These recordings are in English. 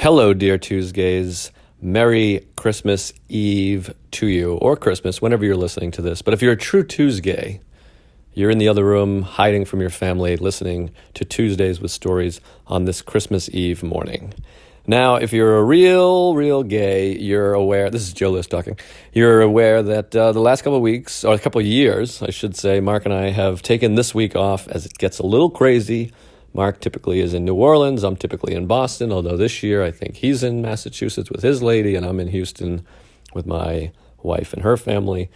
Hello, dear Tuesgays. Merry Christmas Eve to you, or Christmas, whenever you're listening to this. But if you're a true Tuesgay, you're in the other room, hiding from your family, listening to Tuesdays with Stories on this Christmas Eve morning. Now, if you're a real gay, you're aware, this is Joe List talking, you're aware that the last couple of weeks, or a couple of years, I should say, Mark and I have taken this week off as it gets a little crazy. Mark typically is in New Orleans. I'm typically in Boston, although this year I think he's in Massachusetts with his lady, and I'm in Houston with my wife and her family.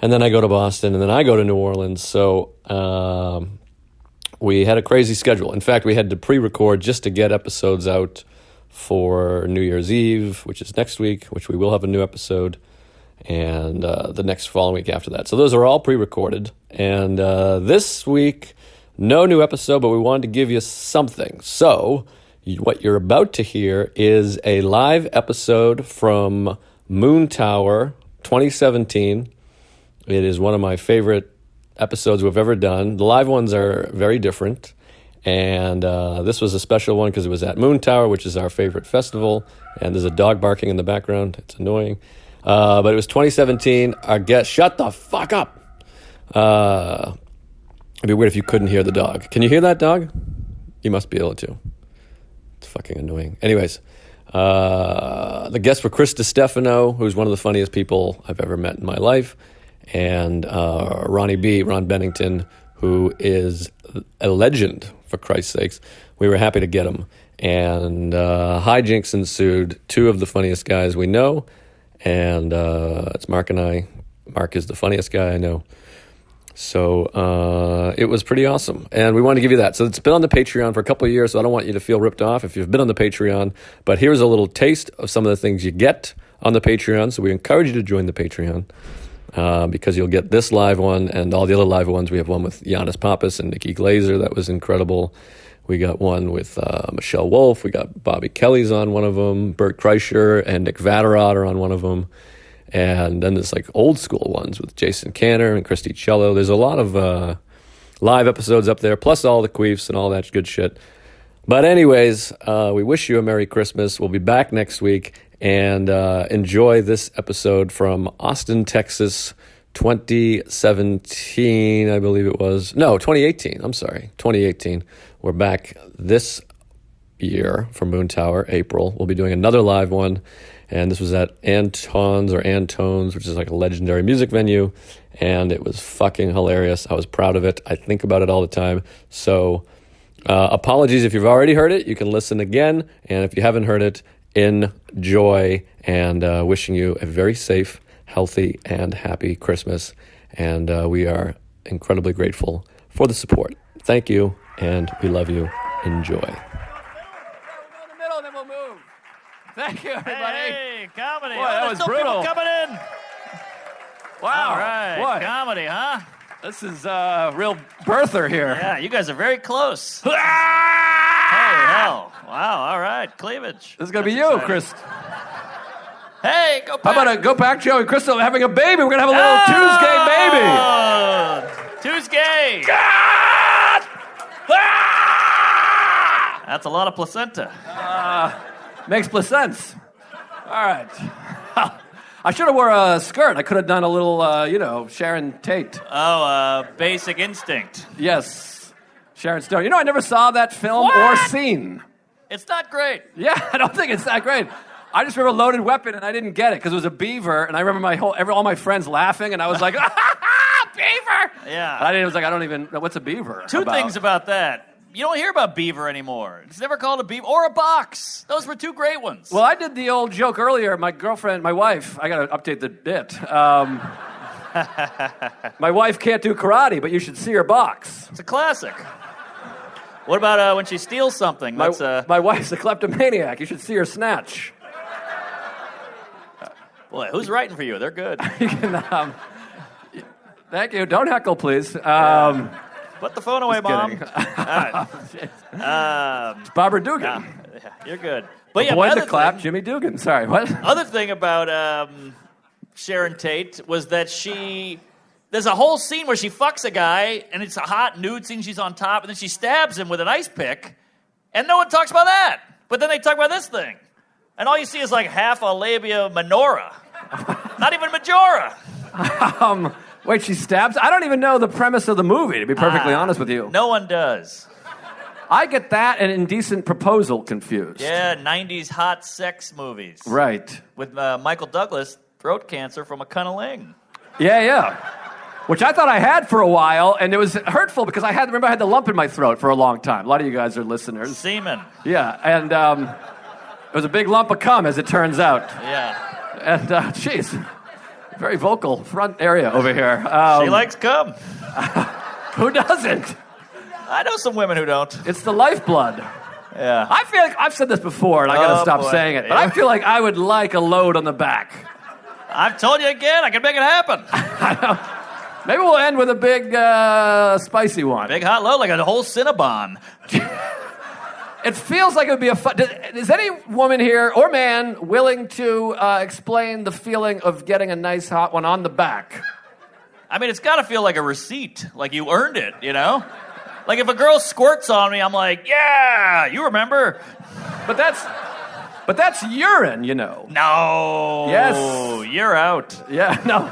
And then I go to Boston, and then I go to New Orleans. So we had a crazy schedule. In fact, we had to pre-record just to get episodes out for New Year's Eve, which is next week, which we will have a new episode, and the next following week after that. So those are all pre-recorded. And this week, no new episode, but we wanted to give you something. So what you're about to hear is a live episode from Moontower 2017. It is one of my favorite episodes we've ever done. The live ones are very different. And this was a special one because it was at Moontower, which is our favorite festival. And there's a dog barking in the background. It's annoying. But it was 2017. Our guest, shut the fuck up. It'd be weird if you couldn't hear the dog. Can you hear that dog? You must be able to. It's fucking annoying. Anyways, the guests were Chris Distefano, who's one of the funniest people I've ever met in my life, and Ron Bennington, who is a legend, for Christ's sakes. We were happy to get him. And hijinks ensued. Two of the funniest guys we know, and it's Mark and I. Mark is the funniest guy I know. So it was pretty awesome, and we wanted to give you that. So it's been on the Patreon for a couple of years, so I don't want you to feel ripped off if you've been on the Patreon. But here's a little taste of some of the things you get on the Patreon. So we encourage you to join the Patreon because you'll get this live one and all the other live ones. We have one with Giannis Pappas and Nikki Glazer. That was incredible. We got one with Michelle Wolf. We got Bobby Kelly's on one of them. Bert Kreischer and Nick Vatterott are on one of them. And then there's like old school ones with Jason Canner and Christy Cello. There's a lot of live episodes up there, plus all the queefs and all that good shit. But anyways, we wish you a Merry Christmas. We'll be back next week, and enjoy this episode from Austin, Texas, 2017, I believe it was. No, 2018. I'm sorry, 2018. We're back this year from Moontower, April. We'll be doing another live one. And this was at Antone's, which is like a legendary music venue. And it was fucking hilarious. I was proud of it. I think about it all the time. So apologies if you've already heard it. You can listen again. And if you haven't heard it, enjoy. And wishing you a very safe, healthy, and happy Christmas. And we are incredibly grateful for the support. Thank you, and we love you. Enjoy. Thank you, everybody. Hey, comedy. Boy, that was brutal. Coming in. Wow. All right, Boy. comedy, huh? This is a real birther here. Yeah, you guys are very close. Holy hell. Wow, all right, cleavage. This is going to be you, exciting. Chris. Hey, go back. How about go back, Joe and Crystal having a baby? We're going to have a little Tuesgay baby. Tuesgay. God! That's a lot of placenta. Makes sense. All right. I should have wore a skirt. I could have done a little, Sharon Tate. Oh, Basic Instinct. Yes. Sharon Stone. I never saw that film What? or scene. It's not great. Yeah, I don't think it's that great. I just remember Loaded Weapon, and I didn't get it because it was a beaver, and I remember all my friends laughing, and I was like, beaver! Yeah. And I was like, I don't even know what's a beaver. Two things about that. You don't hear about beaver anymore. It's never called a beaver or a box. Those were two great ones. Well, I did the old joke earlier. My wife, I got to update the bit. My wife can't do karate, but you should see her box. It's a classic. What about when she steals something? My wife's a kleptomaniac. You should see her snatch. Boy, who's writing for you? They're good. You can, thank you. Don't heckle, please. Put the phone away, Mom. Kidding. All right. It's Barbara Dugan. Yeah, you're good. But yeah, Avoid the clap, Jimmy Dugan. Sorry, what? Other thing about Sharon Tate was that there's a whole scene where she fucks a guy, and it's a hot nude scene. She's on top, and then she stabs him with an ice pick, and no one talks about that. But then they talk about this thing. And all you see is like half a labia minora. Not even majora. Wait, she stabs? I don't even know the premise of the movie, to be perfectly honest with you. No one does. I get that and Indecent Proposal confused. Yeah, 90s hot sex movies. Right. With Michael Douglas, throat cancer from a cunnilingus. Yeah. Which I thought I had for a while, and it was hurtful because I had the lump in my throat for a long time. A lot of you guys are listeners. Semen. Yeah, and it was a big lump of cum, as it turns out. Yeah. And, jeez, very vocal front area over here. She likes cum. Who doesn't? I know some women who don't. It's the lifeblood. Yeah. I feel like I've said this before, and I got to stop saying it, but I feel like I would like a load on the back. I've told you again, I can make it happen. I know. Maybe we'll end with a big, spicy one. Big hot load, like a whole Cinnabon. It feels like it would be a fun... Is any woman here, or man, willing to explain the feeling of getting a nice hot one on the back? I mean, it's got to feel like a receipt. Like you earned it, you know? Like if a girl squirts on me, I'm like, yeah, you remember. But that's urine, you know. No. Yes. You're out. Yeah, no.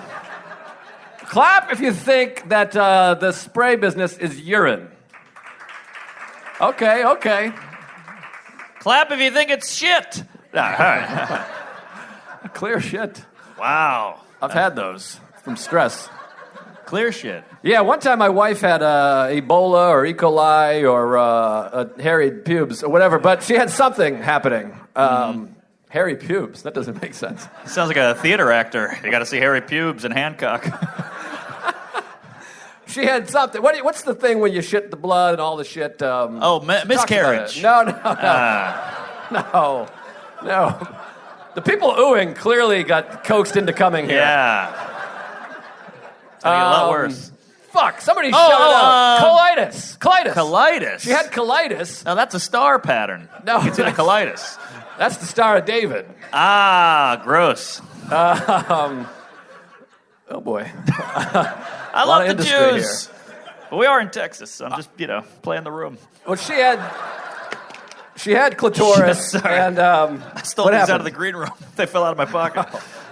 Clap if you think that the spray business is urine. Okay. Clap if you think it's shit. Clear shit. Wow. I've had those from stress. Clear shit. Yeah, one time my wife had Ebola or E. coli or hairy pubes or whatever, but she had something happening. Hairy pubes, that doesn't make sense. Sounds like a theater actor. You got to see hairy pubes in Hancock. She had something. What's the thing when you shit the blood and all the shit? Miscarriage. No. No. The people oohing clearly got coaxed into coming here. Yeah. It's going to get a lot worse. Fuck, somebody shout out. Colitis. Colitis? She had colitis. Now, that's a star pattern. No. It's in a colitis. That's the Star of David. Ah, gross. Oh, boy. I love the Jews. But we are in Texas, so I'm just, playing the room. Well, she had clitoris. Sorry. And I stole what these happened? out of the green room. They fell out of my pocket.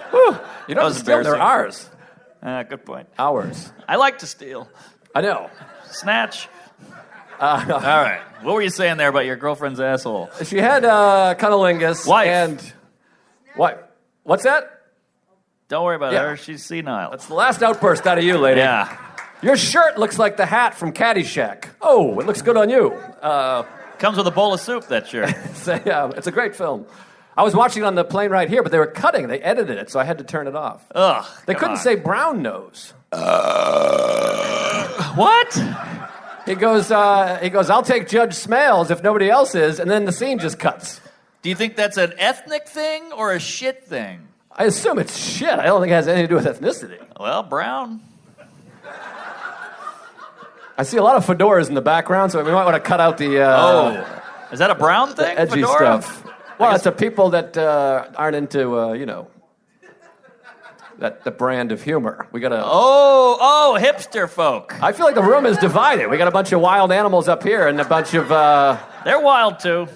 Whew. You don't That was steal, they're embarrassing. ours. Good point. Ours. I like to steal. I know. Snatch. All right. What were you saying there about your girlfriend's asshole? She had cunnilingus. Wife. And what? What's that? Don't worry about Yeah. her. She's senile. That's the last outburst out of you, lady. Yeah. Your shirt looks like the hat from Caddyshack. Oh, it looks good on you. Comes with a bowl of soup, that shirt. It's a great film. I was watching it on the plane right here, but they were cutting. They edited it, so I had to turn it off. Ugh. They couldn't say brown nose. What? He goes, I'll take Judge Smales if nobody else is, and then the scene just cuts. Do you think that's an ethnic thing or a shit thing? I assume it's shit. I don't think it has anything to do with ethnicity. Well, brown. I see a lot of fedoras in the background, so we might want to cut out the... Is that a brown thing, the edgy fedora? stuff. Well, it's a people that aren't into, the brand of humor. We gotta. Oh, hipster folk. I feel like the room is divided. We got a bunch of wild animals up here and a bunch of. They're wild too.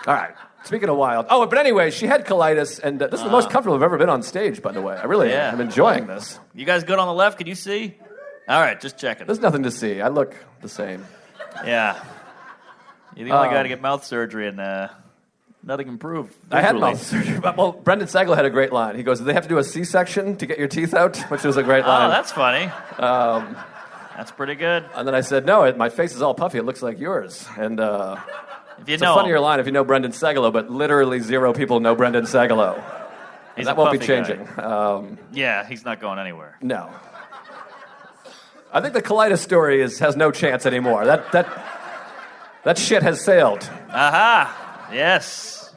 All right. Speaking of wild. Oh, but anyway, she had colitis, and this is the most comfortable I've ever been on stage. By the way, I really am enjoying this. You guys good on the left? Can you see? All right, just checking. There's nothing to see. I look the same. Yeah. You're the only guy to get mouth surgery and. Nothing improved. I had mouth surgery. Well, Brendan Sagal had a great line. He goes, "Do they have to do a C-section to get your teeth out?" Which was a great line. Oh, that's funny. That's pretty good. And then I said, "No, my face is all puffy. It looks like yours." And If you it's a funnier line if you know Brendan Sagalow, but literally zero people know Brendan Sagalow. That won't be changing. Yeah, he's not going anywhere. No. I think the colitis story has no chance anymore. That shit has sailed. Aha. Yes.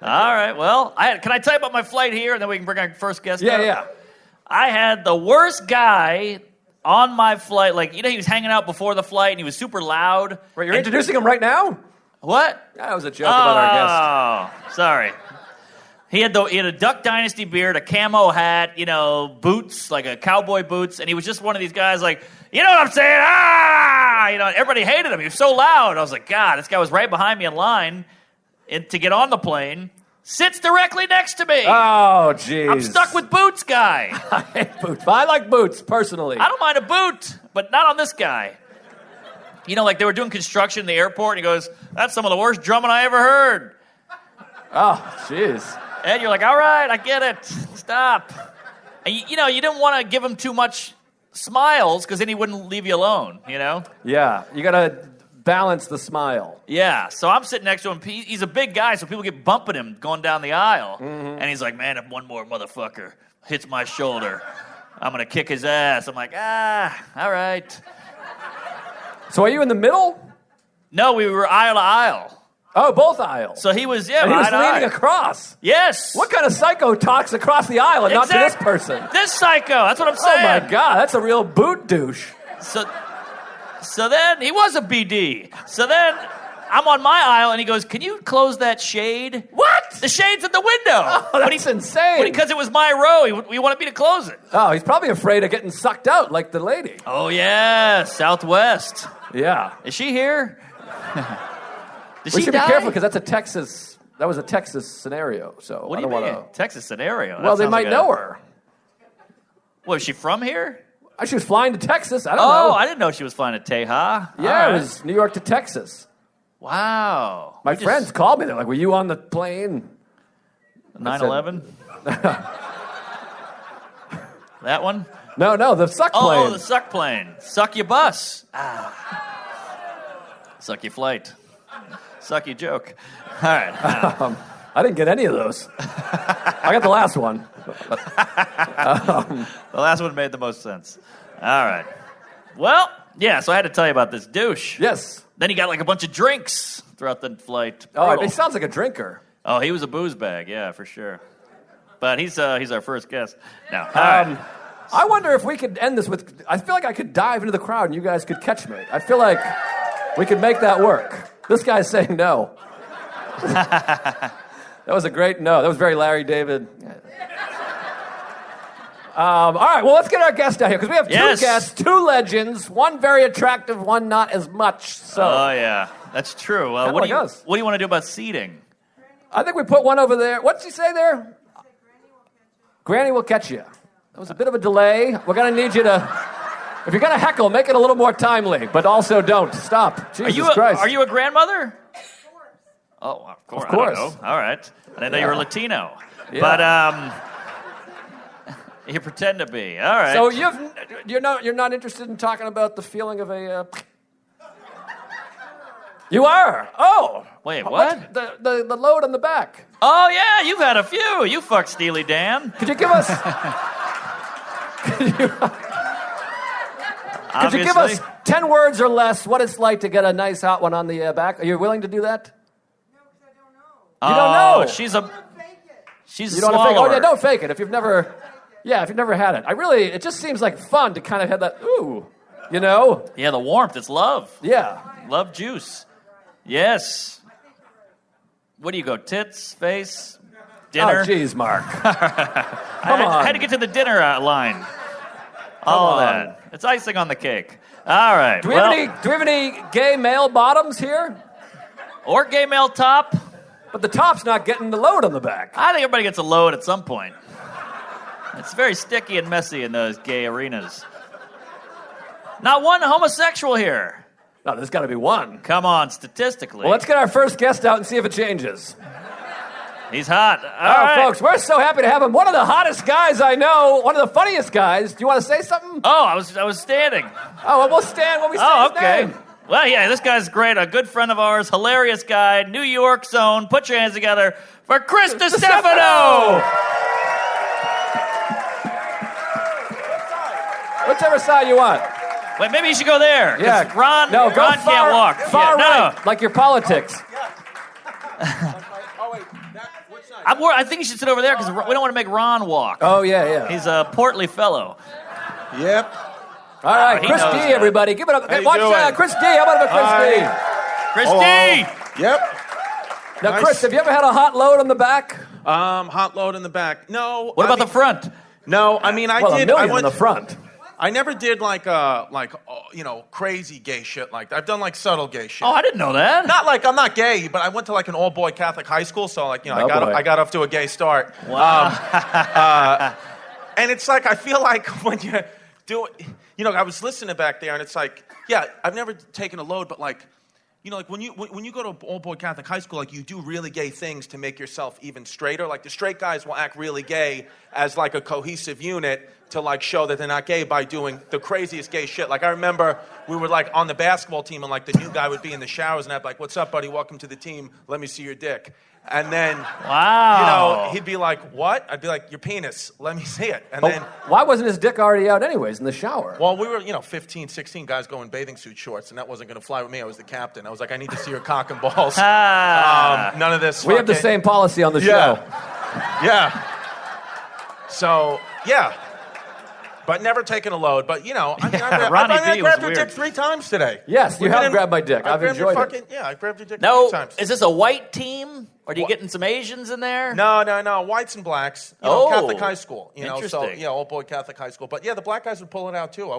All right. Well, can I tell you about my flight here, and then we can bring our first guest up? Yeah. I had the worst guy on my flight. Like, he was hanging out before the flight, and he was super loud. Wait, you're introducing him right now? What? That was a joke about our guest. Oh, sorry. He had a Duck Dynasty beard, a camo hat, boots, like a cowboy boots, and he was just one of these guys like, you know what I'm saying? Everybody hated him. He was so loud. I was like, God, this guy was right behind me in line to get on the plane. sits directly next to me. Oh, jeez. I'm stuck with Boots guy. I hate Boots. I like Boots, personally. I don't mind a boot, but not on this guy. You know, like they were doing construction in the airport, and he goes, that's some of the worst drumming I ever heard. Oh, jeez. And you're like, all right, I get it. Stop. And you didn't want to give him too much smiles because then he wouldn't leave you alone, you know? Yeah, you got to balance the smile. Yeah, so I'm sitting next to him. He's a big guy, so people get bumping him going down the aisle. And he's like, man, if one more motherfucker hits my shoulder, I'm going to kick his ass. I'm like, all right. So are you in the middle? No, we were aisle to aisle. Oh, both aisles. So he was, and he was leaning aisle. across. Yes. What kind of psycho talks across the aisle and not to this person? This psycho. That's what I'm saying. Oh, my God. That's a real boot douche. So then, he was a BD. So then, I'm on my aisle, and he goes, can you close that shade? What? The shade's at the window. Oh, that's insane. Because it was my row, he wanted me to close it. Oh, he's probably afraid of getting sucked out like the lady. Oh, yeah, Southwest. Yeah. Is she here? Did We she should die? be careful because that was a Texas scenario. So What I do you don't mean? want to. Texas scenario. Well, they might know her. Well, is she from here? She was flying to Texas. I don't know. Oh, I didn't know she was flying to Teja. Yeah, it was New York to Texas. Wow. My friends called me. They're like, were you on the plane? 9/11? That one? No, the suck plane. Oh, the suck plane. Suck your bus. Suck your flight. Suck your joke. All right. I didn't get any of those. I got the last one. The last one made the most sense. All right. Well, yeah, so I had to tell you about this douche. Yes. Then he got like a bunch of drinks throughout the flight. Oh, Brutal. he sounds like a drinker. Oh, he was a booze bag, yeah, for sure. But he's our first guest. Now, all right. I wonder if we could end this with... I feel like I could dive into the crowd and you guys could catch me. I feel like we could make that work. This guy's saying no. That was a great no. That was very Larry David. All right, well, let's get our guest out here, because we have two guests, two legends, one very attractive, one not as much. So. Oh, yeah, that's true. What do you want to do about seating? I think we put one over there. What did she say there? Granny will catch you. That was a bit of a delay. We're going to need you to, if you're going to heckle, make it a little more timely, but also don't. Stop. Jesus Christ. Are you a grandmother? Oh, of course. Of course. I don't know. All right. I didn't know you were Latino. Yeah. But you pretend to be. All right. So you're not interested in talking about the feeling of a... You are? Oh. Wait, what? The load on the back. Oh, yeah, you've had a few. You fucked Steely Dan. Could you give us... Could you give us 10 words or less what it's like to get a nice hot one on the back? Are you willing to do that? No, because I don't know. You don't know. She's a you don't want to fake it. swallower. Oh, yeah, don't fake it. If you've never had it. It just seems like fun to kind of have that, ooh, you know? Yeah, the warmth. It's love. Yeah. Love juice. Yes. What do you go, tits, face, dinner? Oh, geez, Mark. I had to get to the dinner line. All of that. It's icing on the cake. All right. Do we have any gay male bottoms here? Or gay male top? But the top's not getting the load on the back. I think everybody gets a load at some point. It's very sticky and messy in those gay arenas. Not one homosexual here. No, there's got to be one. Come on, statistically. Well, let's get our first guest out and see if it changes. He's hot. All right. Folks, we're so happy to have him. One of the hottest guys I know. One of the funniest guys. Do you want to say something? Oh, I was standing. Oh, well, we'll stand when we say his okay. name. Well, yeah, this guy's great. A good friend of ours, hilarious guy, New York's own. Put your hands together for Chris Distefano. Whichever side you want. Wait, maybe you should go there. 'Cause Yeah. Ron Far can't walk. right, No. like your politics. I think you should sit over there because we don't want to make Ron walk. Oh, yeah. He's a portly fellow. Yep. All right, he Chris knows D, that. everybody. Give it up. How you Watch doing? Chris D. How about Chris D? Chris Hello. D! Yep. Now, Nice. Chris, have you ever had a hot load on the back? Hot load in the back. No. What about the front? No, I mean, I Well, did. a million I went, on the front. I never did crazy gay shit like that. I've done like subtle gay shit. Oh, I didn't know that. Not like I'm not gay, but I went to like an all-boy Catholic high school, so like boy. I got off to a gay start. Wow. And it's like I feel like when you do it, I was listening back there, and it's like, yeah, I've never taken a load, but like, like when you go to all-boy Catholic high school, like you do really gay things to make yourself even straighter. Like the straight guys will act really gay as like a cohesive unit to like show that they're not gay by doing the craziest gay shit. Like I remember we were like on the basketball team, and like the new guy would be in the showers, and I'd be like, "What's up, buddy? Welcome to the team. Let me see your dick." And then, wow. he'd be like, "What?" I'd be like, "Your penis. Let me see it." And then, why wasn't his dick already out anyways in the shower? well, we were, 15, 16 guys going bathing suit shorts, and that wasn't going to fly with me. I was the captain. I was like, I need to see your cock and balls. None of this. We have the same policy on the show. Yeah. So, yeah. But never taken a load. But, I grabbed your dick 3 times today. Yes, you have grabbed my dick. I've enjoyed it. Yeah, I grabbed your dick 3 No, times. is this a white team? Or are you getting some Asians in there? No. Whites and blacks. Catholic high school. Interesting. So, all boy Catholic high school. But yeah, the black guys would pull it out too.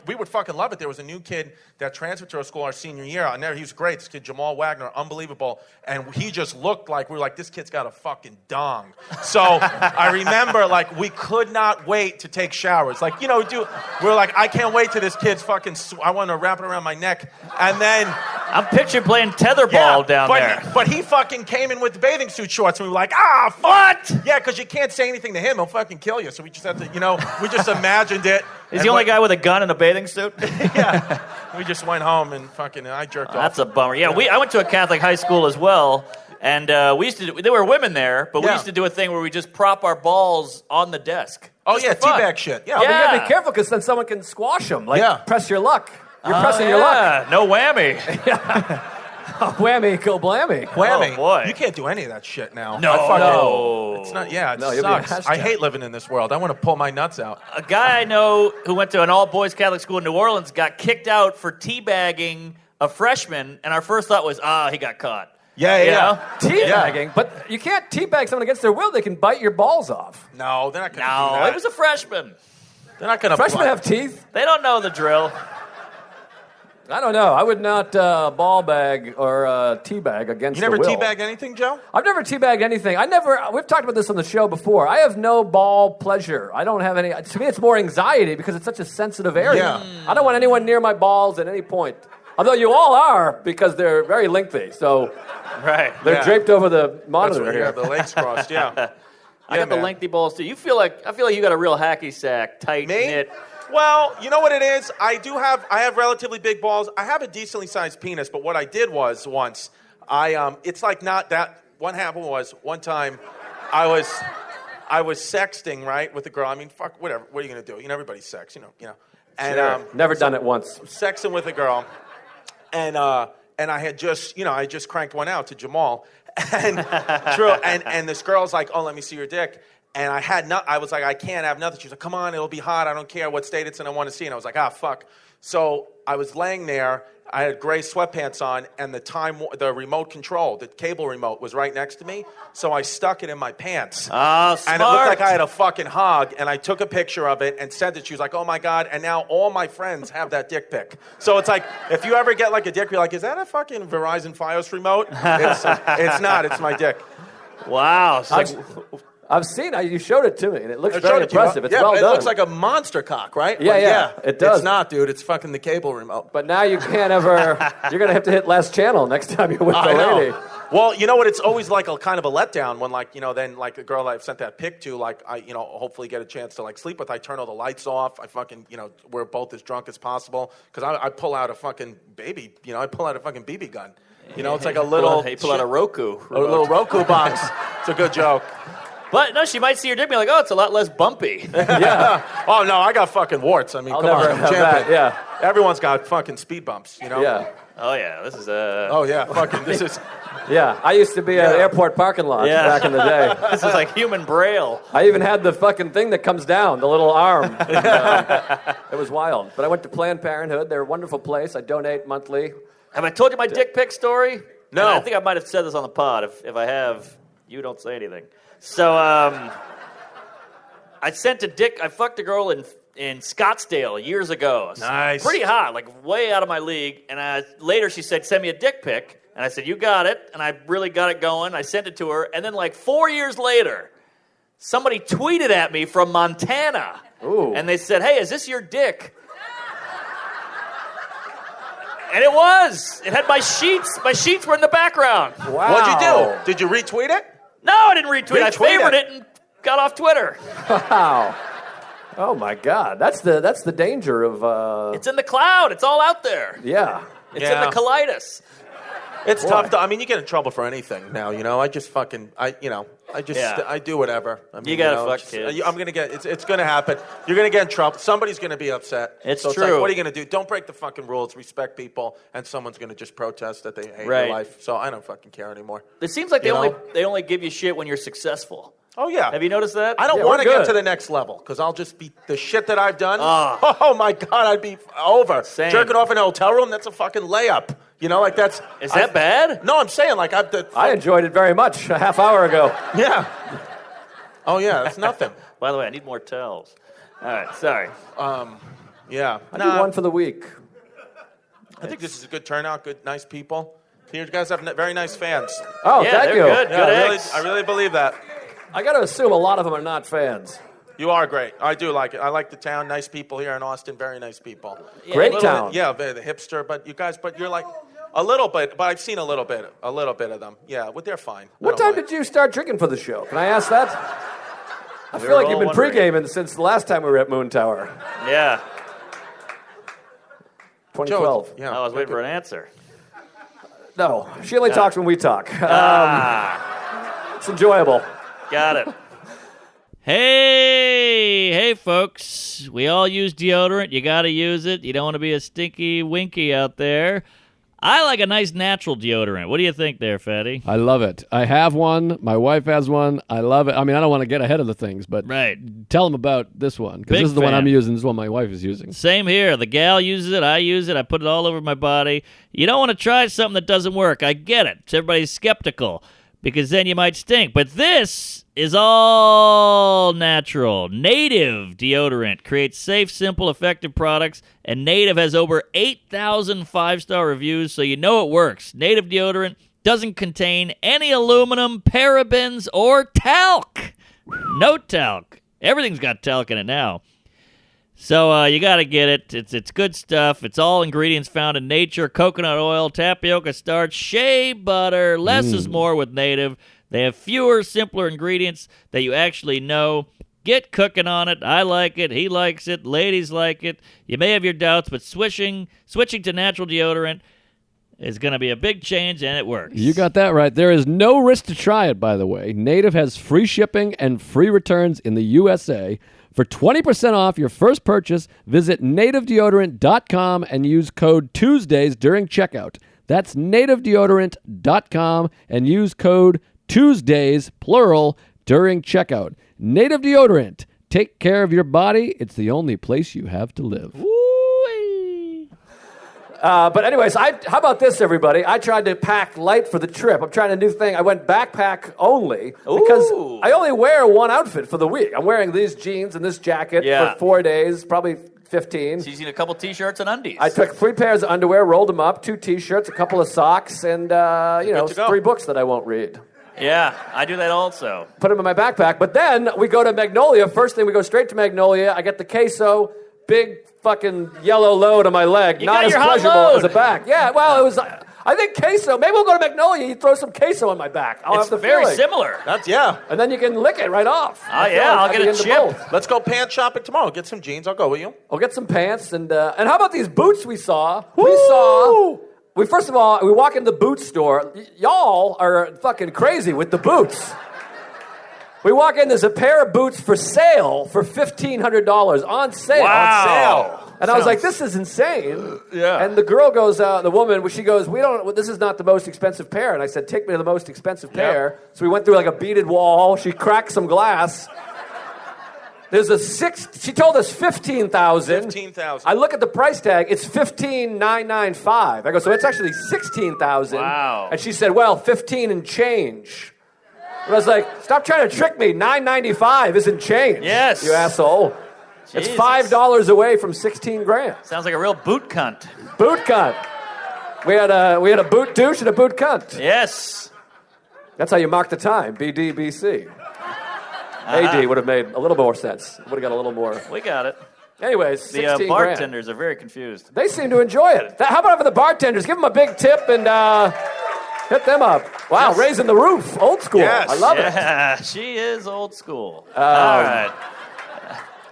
We would fucking love it. There was a new kid that transferred to our school our senior year. He was great. This kid, Jamal Wagner, unbelievable. And he just looked like, we were like, this kid's got a fucking dong. So I remember, like, we could not wait to take showers. Like, we were like, I can't wait till this kid's fucking, I want to wrap it around my neck. And then, I'm picturing playing tetherball down there. But he fucking came in with the bathing suit shorts, and we were like, fuck. What? Yeah, because you can't say anything to him. He'll fucking kill you. So we just had to, we just imagined it. He's the only guy with a gun and a bathing suit? Yeah. We just went home and I jerked off. That's a bummer. Yeah, I went to a Catholic high school as well, and there were women there, but we used to do a thing where we just prop our balls on the desk. Oh, yeah, teabag shit. Yeah. But you gotta be careful, because then someone can squash them. Like, press your luck. You're pressing your luck. No whammy. Whammy, go blammy. Whammy. Oh, boy. You can't do any of that shit now. No. It's not, it you'll be sucks. a I hate living in this world. I want to pull my nuts out. A guy I know who went to an all-boys Catholic school in New Orleans got kicked out for teabagging a freshman, and our first thought was, he got caught. Yeah. Teabagging. Yeah. But you can't teabag someone against their will. They can bite your balls off. No, they're not going to do that. No, it was a freshman. They're not going to. Freshmen have teeth? They don't know the drill. I don't know. I would not ball bag or teabag against the will. You never teabag anything, Joe? I've never teabagged anything. We've talked about this on the show before. I have no ball pleasure. I don't have any. To me, it's more anxiety because it's such a sensitive area. Yeah. I don't want anyone near my balls at any point. Although you all are, because they're very lengthy. So they're draped over the monitor here. Yeah, the legs crossed, yeah. I got the lengthy balls, too. I feel like you got a real hacky sack, tight knit. Well, you know what it is? I have relatively big balls. I have a decently sized penis, but what I did was once, it's like not that. What happened was one time, I was sexting, right, with a girl. I mean, fuck, whatever. What are you gonna do? Everybody sex, And never done it once. Sexting with a girl, and I had just, I just cranked one out to Jamal, and and this girl's like, oh, let me see your dick. And I was like, I can't have nothing. She was like, come on, it'll be hot. I don't care what state it's in. I want to see. And I was like, fuck. So I was laying there. I had gray sweatpants on, and the remote control, the cable remote, was right next to me. So I stuck it in my pants. Oh, smart. And it looked like I had a fucking hog. And I took a picture of it and sent it. She was like, oh my God. And now all my friends have that dick pic. So it's like, if you ever get like a dick, you're like, is that a fucking Verizon Fios remote? It's not. It's my dick. Wow. I've seen it. You showed it to me, and it looks very impressive. It's well done. It looks like a monster cock, right? Yeah, it does. It's not, dude. It's fucking the cable remote. But now you can't ever. You're going to have to hit last channel next time you're with the lady. Well, you know what? It's always like a kind of a letdown when, like, then like a girl I've sent that pic to, like, I, hopefully get a chance to like sleep with. I turn all the lights off. I fucking, we're both as drunk as possible because I pull out a fucking baby. I pull out a fucking BB gun. It's like a little. You pull out a Roku. A little Roku box. It's a good joke. But no, she might see your dick and be like, it's a lot less bumpy. Yeah. Oh, no, I got fucking warts. I mean, I'll come on. never have that, yeah. Everyone's got fucking speed bumps, Yeah. Oh, yeah, this is Oh, yeah, fucking, this is... Yeah, I used to be at airport parking lots back in the day. This is like human braille. I even had the fucking thing that comes down, the little arm. It was wild. But I went to Planned Parenthood. They're a wonderful place. I donate monthly. Have I told you my dick pic story? No. I think I might have said this on the pod. If I have, you don't say anything. So, I sent a dick. I fucked a girl in in Scottsdale years ago. Nice. Pretty hot, like way out of my league. And later she said, send me a dick pic. And I said, you got it. And I really got it going. I sent it to her. And then like 4 years later, somebody tweeted at me from Montana. Ooh. And they said, hey, is this your dick? And it was. It had my sheets. My sheets were in the background. Wow. What'd you do? Did you retweet it? No, I didn't retweet. I Retweet favored it. it and got off Twitter. Wow. Oh my God. That's the danger of. It's in the cloud. It's all out there. Yeah. It's Yeah. in the colitis. It's tough. I mean, you get in trouble for anything now. I just fucking. I do whatever. I mean, You gotta fuck kids. I'm gonna get. It's gonna happen. You're gonna get in trouble. Somebody's gonna be upset. It's so true. Like, what are you gonna do? Don't break the fucking rules. Respect people, and someone's gonna just protest that they hate Right. your life. So I don't fucking care anymore. It seems like You know? they only give you shit when you're successful. Oh yeah. Have you noticed that? I don't Yeah, want to we're get good. to the next level because I'll just be the shit that I've done. Ah. Oh my God, I'd be over. Same. Jerking off in a hotel room. That's a fucking layup. Like that's. Is that bad? No, I'm saying like I've. I enjoyed it very much a half hour ago. Yeah. Oh yeah, that's nothing. By the way, I need more towels. All right, sorry. Yeah. I do one for the week. I think this is a good turnout. Good, nice people. You guys have very nice fans. Oh, Yeah, thank they're you. good. Yeah, eggs. I really believe that. I got to assume a lot of them are not fans. You are great. I do like it. I like the town. Nice people here in Austin. Very nice people. Great A little town. bit- yeah, the hipster, but you guys, you're like a little bit. But I've seen a little bit of them. Yeah, but they're fine. What time did you start drinking for the show? Can I ask that? I feel like were you've been all wondering. pre-gaming since the last time we were at Moontower. Yeah. 2012. Yeah. I was waiting for an answer. No, she only talks when we talk. It's enjoyable. Got it. Hey, folks. We all use deodorant. You got to use it. You don't want to be a stinky winky out there. I like a nice natural deodorant. What do you think there, Fatty? I love it. I have one. My wife has one. I love it. I mean, I don't want to get ahead of the things, but Right. tell them about this one because Big this is the one fan. I'm using. This is what my wife is using. Same here. The gal uses it. I use it. I put it all over my body. You don't want to try something that doesn't work. I get it. Everybody's skeptical because then you might stink. But this is all natural. Native deodorant creates safe, simple, effective products, and Native has over 8,000 five-star reviews, so you know it works. Native deodorant doesn't contain any aluminum, parabens, or talc. No talc. Everything's got talc in it now. So you got to get it. It's good stuff. It's all ingredients found in nature: coconut oil, tapioca starch, shea butter. Less is more with Native. They have fewer, simpler ingredients that you actually know. Get cooking on it. I like it. He likes it. Ladies like it. You may have your doubts, but switching to natural deodorant is going to be a big change, and it works. You got that right. There is no risk to try it, by the way. Native has free shipping and free returns in the USA. For 20% off your first purchase, visit nativedeodorant.com and use code Tuesdays during checkout. That's nativedeodorant.com and use code Tuesdays, plural, during checkout. Native Deodorant. Take care of your body. It's the only place you have to live. Woo-wee. But anyways, how about this, everybody? I tried to pack light for the trip. I'm trying a new thing. I went backpack only because Ooh. I only wear one outfit for the week. I'm wearing these jeans and this jacket Yeah. for 4 days, probably 15. She's using a couple T-shirts and undies. I took 3 pairs of underwear, rolled them up, 2 T-shirts, a couple of socks, and to go. 3 books that I won't read. Yeah, I do that also. Put them in my backpack. But then we go to Magnolia. First thing, we go straight to Magnolia. I get the queso, big fucking yellow load on my leg. You Not got as your hot pleasurable load. as a back. Yeah, well, it was. I think queso. Maybe we'll go to Magnolia. You throw some queso on my back. I'll It's have the very feeling. similar. And then you can lick it right off. Oh, I feel yeah, like I'll I'd get be a into chip. both. Let's go pants shopping tomorrow. Get some jeans. I'll go with you. I'll get some pants and how about these boots we saw? We first of all we walk in the boot store. Y'all are fucking crazy with the boots. We walk in. There's a pair of boots for sale for $1,500 on sale. Wow. On sale. And I was like, this is insane. Yeah. And the girl goes, the woman, she goes, this is not the most expensive pair. And I said, take me to the most expensive pair. So we went through like a beaded wall. She cracked some glass. There's she told us $15,000. $15,000. I look at the price tag, it's $15,995. I go, so it's actually $16,000. Wow. And she said, well, 15 and change. And I was like, stop trying to trick me. $995 isn't change. Yes. You asshole. It's Jesus. $5 away from 16 grand. Sounds like a real boot cunt. Boot cunt. We had a boot douche and a boot cunt. Yes. That's how you mark the time. BDBC. AD would have made a little more sense. Would have got a little more. We got it. Anyways, 16 The grand. bartenders are very confused. They seem to enjoy it. How about for the bartenders? Give them a big tip and hit them up. Wow, Yes. raising the roof. Old school. Yes. I love it. Yeah, she is old school. All right.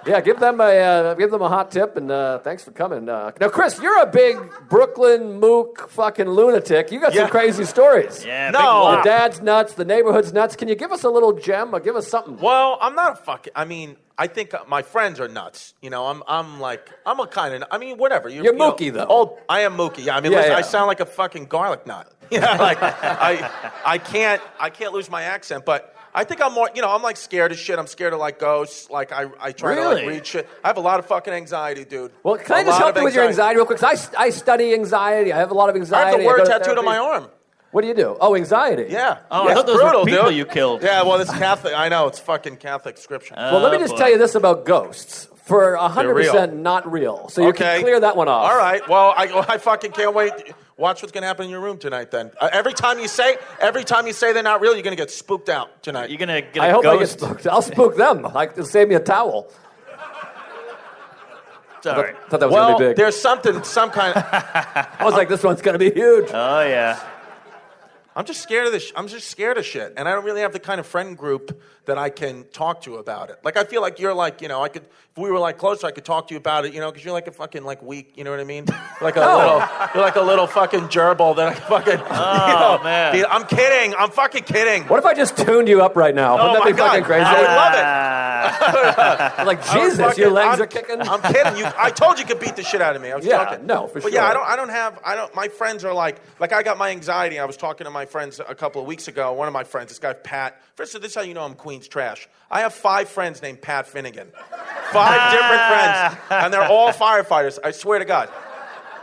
Yeah, give them a hot tip and thanks for coming. Now, Chris, you're a big Brooklyn mook fucking lunatic. You got some Yeah. crazy stories. Yeah, No. big The wop. dad's nuts. The neighborhood's nuts. Can you give us a little gem or give us something? Well, I'm not a fucking. I mean, I think my friends are nuts. You know, I'm a kind of. I mean, whatever. You're mookie, though. Oh, I am mookie. Yeah, I mean, Yeah, listen, yeah. I sound like a fucking garlic nut. Yeah, like I can't lose my accent, but. I think I'm more, I'm like scared of shit. I'm scared of like ghosts. Like I try to Really? like read shit. I have a lot of fucking anxiety, dude. Well, can I A just lot help of you with your anxiety real quick? 'Cause I study anxiety. I have a lot of I anxiety. have the word go to tattooed on therapy. my arm. What do you do? Oh, anxiety. Yeah. Oh, yeah, I thought it's those brutal, were people dude. you killed. Yeah, well, it's Catholic. I know, it's fucking Catholic scripture. Well, let me just boy. tell you this about ghosts. For 100% real. not real. So you Okay. can clear that one off. All right. Well, I fucking can't wait. Watch what's gonna happen in your room tonight. Then every time you say they're not real, you're gonna get spooked out tonight. You're going to get I a hope I get ghost. spooked. I'll spook them. Like, to save me a towel. Sorry. Thought that was well, going to be big. there's some kind of. I was like, this one's going to be huge. Oh, yeah. I'm just scared of this. I'm just scared of shit, and I don't really have the kind of friend group that I can talk to about it. Like I feel like you're like, I could, if we were like closer, I could talk to you about it, because you're like a fucking like weak, you know what I mean? Like you're like a little fucking gerbil that I fucking. Oh, man. Dude, I'm kidding. I'm fucking kidding. What if I just tuned you up right now? Wouldn't that my be fucking God. crazy? I would love it. I'm like, I was Jesus, your fucking- legs I'm- are kicking. I'm kidding. I told you could beat the shit out of me. I was Yeah, joking. no, for But yeah, sure. I don't. My friends are like I got my anxiety. I was talking to my friends a couple of weeks ago. One of my friends, this guy Pat. First, this is how you know I'm Queens trash. I have 5 friends named Pat Finnegan. 5 different friends, and they're all firefighters. I swear to God.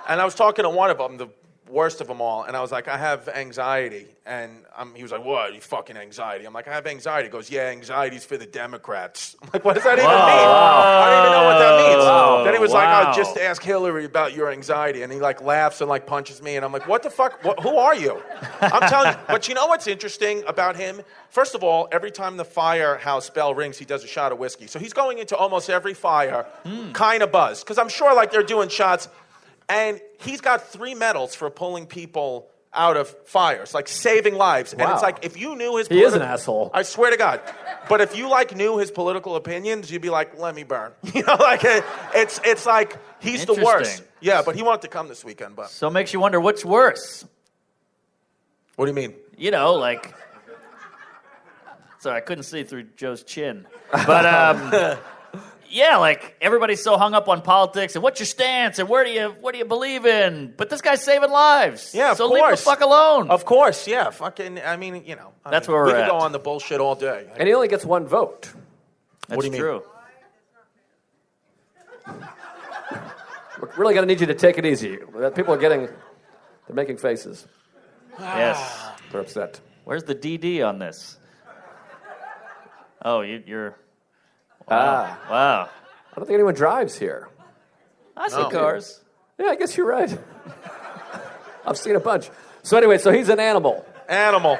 And I was talking to one of them, the worst of them all, and I was like, I have anxiety. And he was like, what? You fucking anxiety. I'm like, I have anxiety. He goes, yeah, anxiety's for the Democrats. I'm like, what does that even mean? I don't even know what that means. Then he was like, Wow. oh, just ask Hillary about your anxiety. And he like laughs and like punches me. And I'm like, what the fuck? Who are you? I'm telling you. But you know what's interesting about him? First of all, every time the firehouse bell rings, he does a shot of whiskey. So he's going into almost every fire kind of buzzed. Because I'm sure like they're doing shots. And he's got 3 medals for pulling people out of fires, like saving lives. And it's Wow. like, if you knew his He is an asshole. I swear to God. But if you like knew his political opinions, you'd be like, let me burn. Like it's like he's the worst. Interesting. Yeah, but he wanted to come this weekend. But So it makes you wonder what's worse. what do you mean? Like... Sorry, I couldn't see through Joe's chin. But, yeah, like, everybody's so hung up on politics and what's your stance and what do you believe in? But this guy's saving lives. Yeah, of so course. leave the fuck alone. Of course, yeah. Fucking, I mean, That's where we're we could at. go on the bullshit all day. And he only gets 1 vote. That's what do you mean? true. We're really going to need you to take it easy. People are they're making faces. Yes. They're upset. Where's the DD on this? Oh, you're... Wow. Wow. I don't think anyone drives here. I see cars. Yeah, I guess you're right. I've seen a bunch. So anyway, so he's an animal. Animal.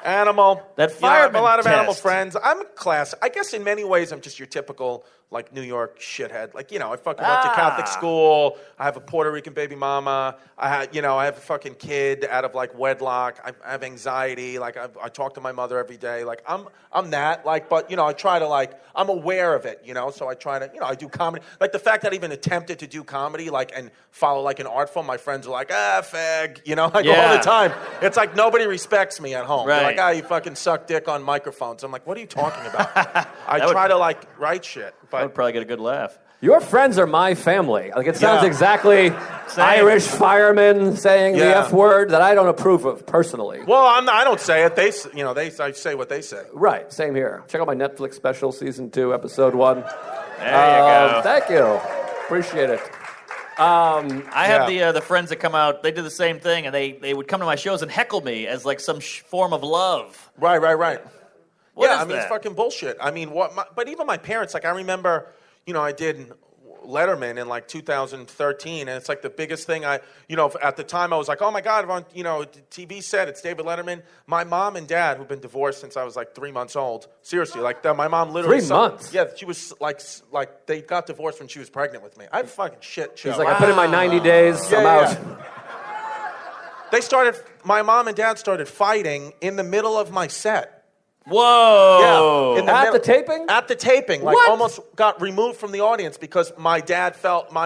That I have fireman a lot of animal test. friends. I'm class. I guess in many ways I'm just your typical like New York shithead. Like, I fucking went to Catholic school. I have a Puerto Rican baby mama. I have a fucking kid out of like wedlock. I have anxiety. Like I talk to my mother every day. Like I'm that. Like, but I try to like I'm aware of it. So I try to I do comedy. Like the fact that I even attempted to do comedy like and follow like an art form. My friends are like fag. Like Yeah. all the time. It's like nobody respects me at home. They're Right. like, you fucking suck dick on microphones. I'm like, what are you talking about? I try to like write shit, I would but probably get a good laugh. Your friends are my family. Like, it sounds Yeah. exactly Irish firemen saying the Yeah. F word that I don't approve of personally. well, I don't say it. I say what they say. Right, same here. Check out my Netflix special, Season 2, Episode 1. There you go. Thank you. Appreciate it. I have the friends that come out. They do the same thing, and they would come to my shows and heckle me as like some form of love. Right. What yeah, is I mean, that? it's fucking bullshit. I mean, but even my parents, like, I remember, I did Letterman in like 2013, and it's like the biggest thing at the time I was like, oh my God, I'm on, TV set, it's David Letterman. My mom and dad, who've been divorced since I was like 3 months old, seriously, like my mom literally. 3 months? Yeah, she was like they got divorced when she was pregnant with me. I fucking shit show. He's like, I put in my 90 days, I'm out. My mom and dad started fighting in the middle of my set. Whoa! Yeah, At the taping? At the taping, like What? almost got removed from the audience because my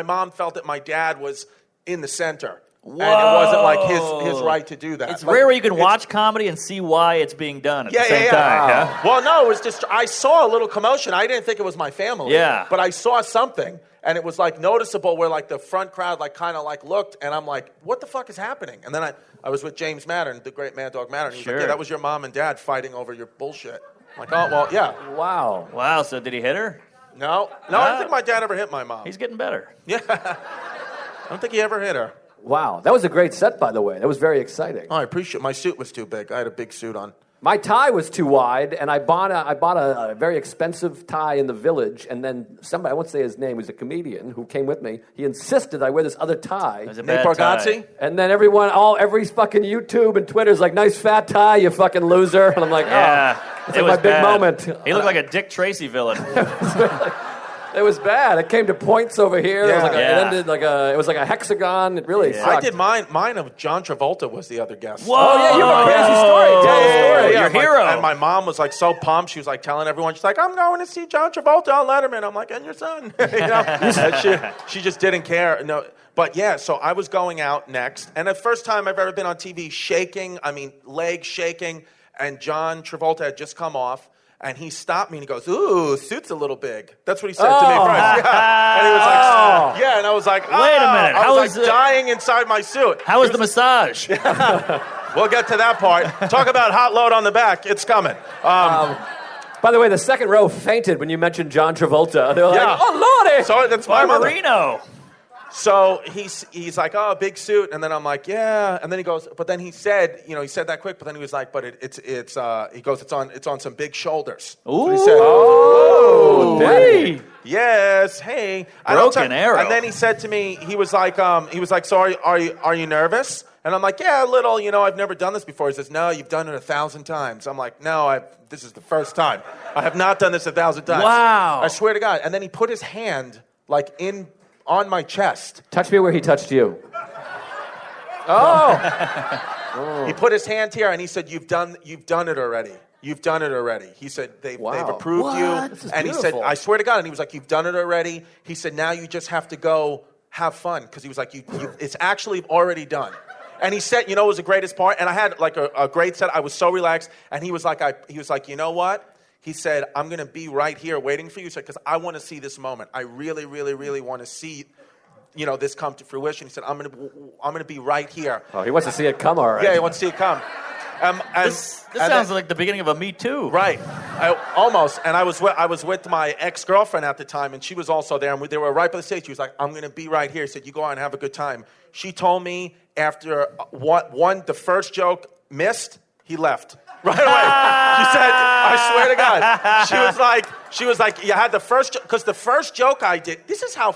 mom felt that my dad was in the center, and it wasn't like his right to do that. It's rare where you can watch comedy and see why it's being done at the same time. Yeah? Well, no, it was just I saw a little commotion. I didn't think it was my family. Yeah. But I saw something, and it was like noticeable where like the front crowd like kind of like looked, and I'm like, what the fuck is happening? And then I was with James Mattern, the great Mad Dog Mattern. He was like, yeah, that was your mom and dad fighting over your bullshit. I'm like, oh, well, yeah. Wow. So did he hit her? No, I don't think my dad ever hit my mom. He's getting better. Yeah. I don't think he ever hit her. Wow. That was a great set, by the way. That was very exciting. Oh, I appreciate it. My suit was too big. I had a big suit on. My tie was too wide, and I bought a very expensive tie in the Village, and then somebody, I won't say his name, was a comedian who came with me. He insisted I wear this other tie. It was a Nate bad Bargatze? tie. And then every fucking YouTube and Twitter's like, nice fat tie, you fucking loser. And I'm like, Yeah. it's like my big moment. He looked like a Dick Tracy villain. It was bad. It came to points over here. Yeah. It was like a hexagon. It really sucked. I did mine. Mine of John Travolta was the other guest. Whoa! Oh, yeah, you have a crazy story. Tell the story. Your hero. And my mom was like so pumped. She was like telling everyone, she's like, I'm going to see John Travolta on Letterman. I'm like, and your son. And she just didn't care. No, but yeah, so I was going out next. And the first time I've ever been on TV legs shaking. And John Travolta had just come off. And he stopped me and he goes, ooh, suit's a little big. That's what he said to me first. Yeah. And he was like, yeah. And I was like, Wait a minute. I was like dying inside my suit. How was the massage? We'll get to that part. Talk about hot load on the back. It's coming. By the way, the second row fainted when you mentioned John Travolta. They were like, oh, Lordy. So that's my mother. Marino. So he's like, oh, big suit, and then I'm like, yeah, and then he goes, but then he said, he said that quick, but then he was like, but he goes, it's on some big shoulders. Ooh, he said, hey. Yes, hey, Broken arrow. And then he said to me, he was like, so are you nervous? And I'm like, yeah, a little, I've never done this before. He says, no, you've done it 1,000 times. I'm like, no, this is the first time. I have not done this 1,000 times. Wow. I swear to God. And then he put his hand like on my chest. Touch me where he touched you. He put his hand here and he said, "You've done it already. You've done it already." He said, they've approved you. This is and beautiful. he said, I swear to God. And he was like, "You've done it already." He said, "Now you just have to go have fun," because he was like, it's actually already done. And he said, it was the greatest part. And I had like a great set. I was so relaxed. And he was like, you know what? He said, I'm going to be right here waiting for you. He said, because I want to see this moment. I really, really, really want to see, this come to fruition. He said, I'm going to be right here. Oh, he wants to see it come, all right. Yeah, he wants to see it come. This sounds like the beginning of a Me Too. Right, almost. And I was with my ex-girlfriend at the time, and she was also there. And they were right by the stage. She was like, "I'm going to be right here." He said, "You go out and have a good time." She told me after the first joke missed, he left right away. She said, "I swear to God." She was like, "You had the first because the first joke I did. This is how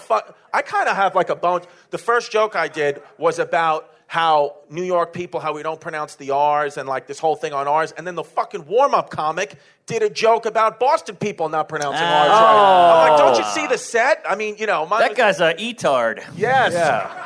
I kind of have like a bone. The first joke I did was about how New York people, how we don't pronounce the R's and like this whole thing on R's. And then the fucking warm-up comic did a joke about Boston people not pronouncing R's right. I'm like, don't you see the set? I mean, that guy's a etard. Yes. Yeah.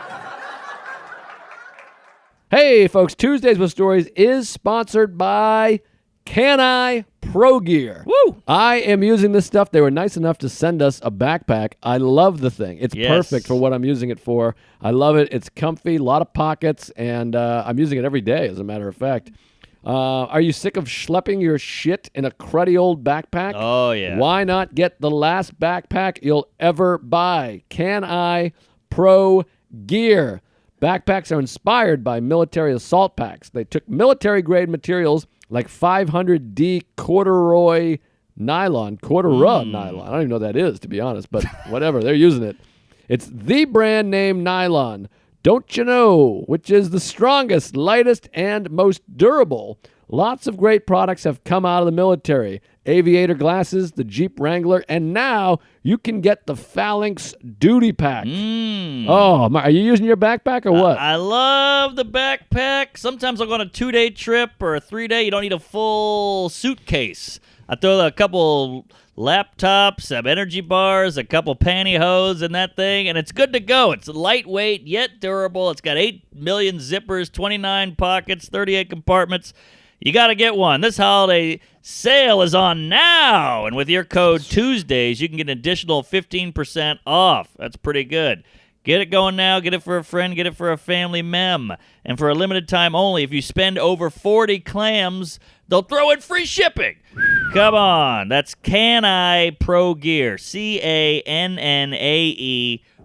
Hey, folks, Tuesdays with Stories is sponsored by Can I Pro Gear. Woo! I am using this stuff. They were nice enough to send us a backpack. I love the thing. It's perfect for what I'm using it for. I love it. It's comfy, a lot of pockets, and I'm using it every day, as a matter of fact. Are you sick of schlepping your shit in a cruddy old backpack? Oh, yeah. Why not get the last backpack you'll ever buy? Can I Pro Gear? Backpacks are inspired by military assault packs. They took military-grade materials like 500D corduroy nylon. I don't even know what that is, to be honest, but whatever. They're using it. It's the brand name nylon. Don't you know which is the strongest, lightest, and most durable? Lots of great products have come out of the military. Aviator glasses, the Jeep Wrangler, and now you can get the Phalanx Duty Pack. Oh, are you using your backpack or what? I love the backpack. Sometimes I'll go on a 2-day trip or a 3-day. You don't need a full suitcase. I throw a couple laptops, some energy bars, a couple pantyhose in that thing, and it's good to go. It's lightweight yet durable. It's got 8 million zippers, 29 pockets, 38 compartments. You got to get one. This holiday sale is on now, and with your code Tuesdays, you can get an additional 15% off. That's pretty good. Get it going now. Get it for a friend. Get it for a family mem. And for a limited time only, if you spend over 40 clams, they'll throw in free shipping. Come on. That's Cannae Pro Gear. CANNAE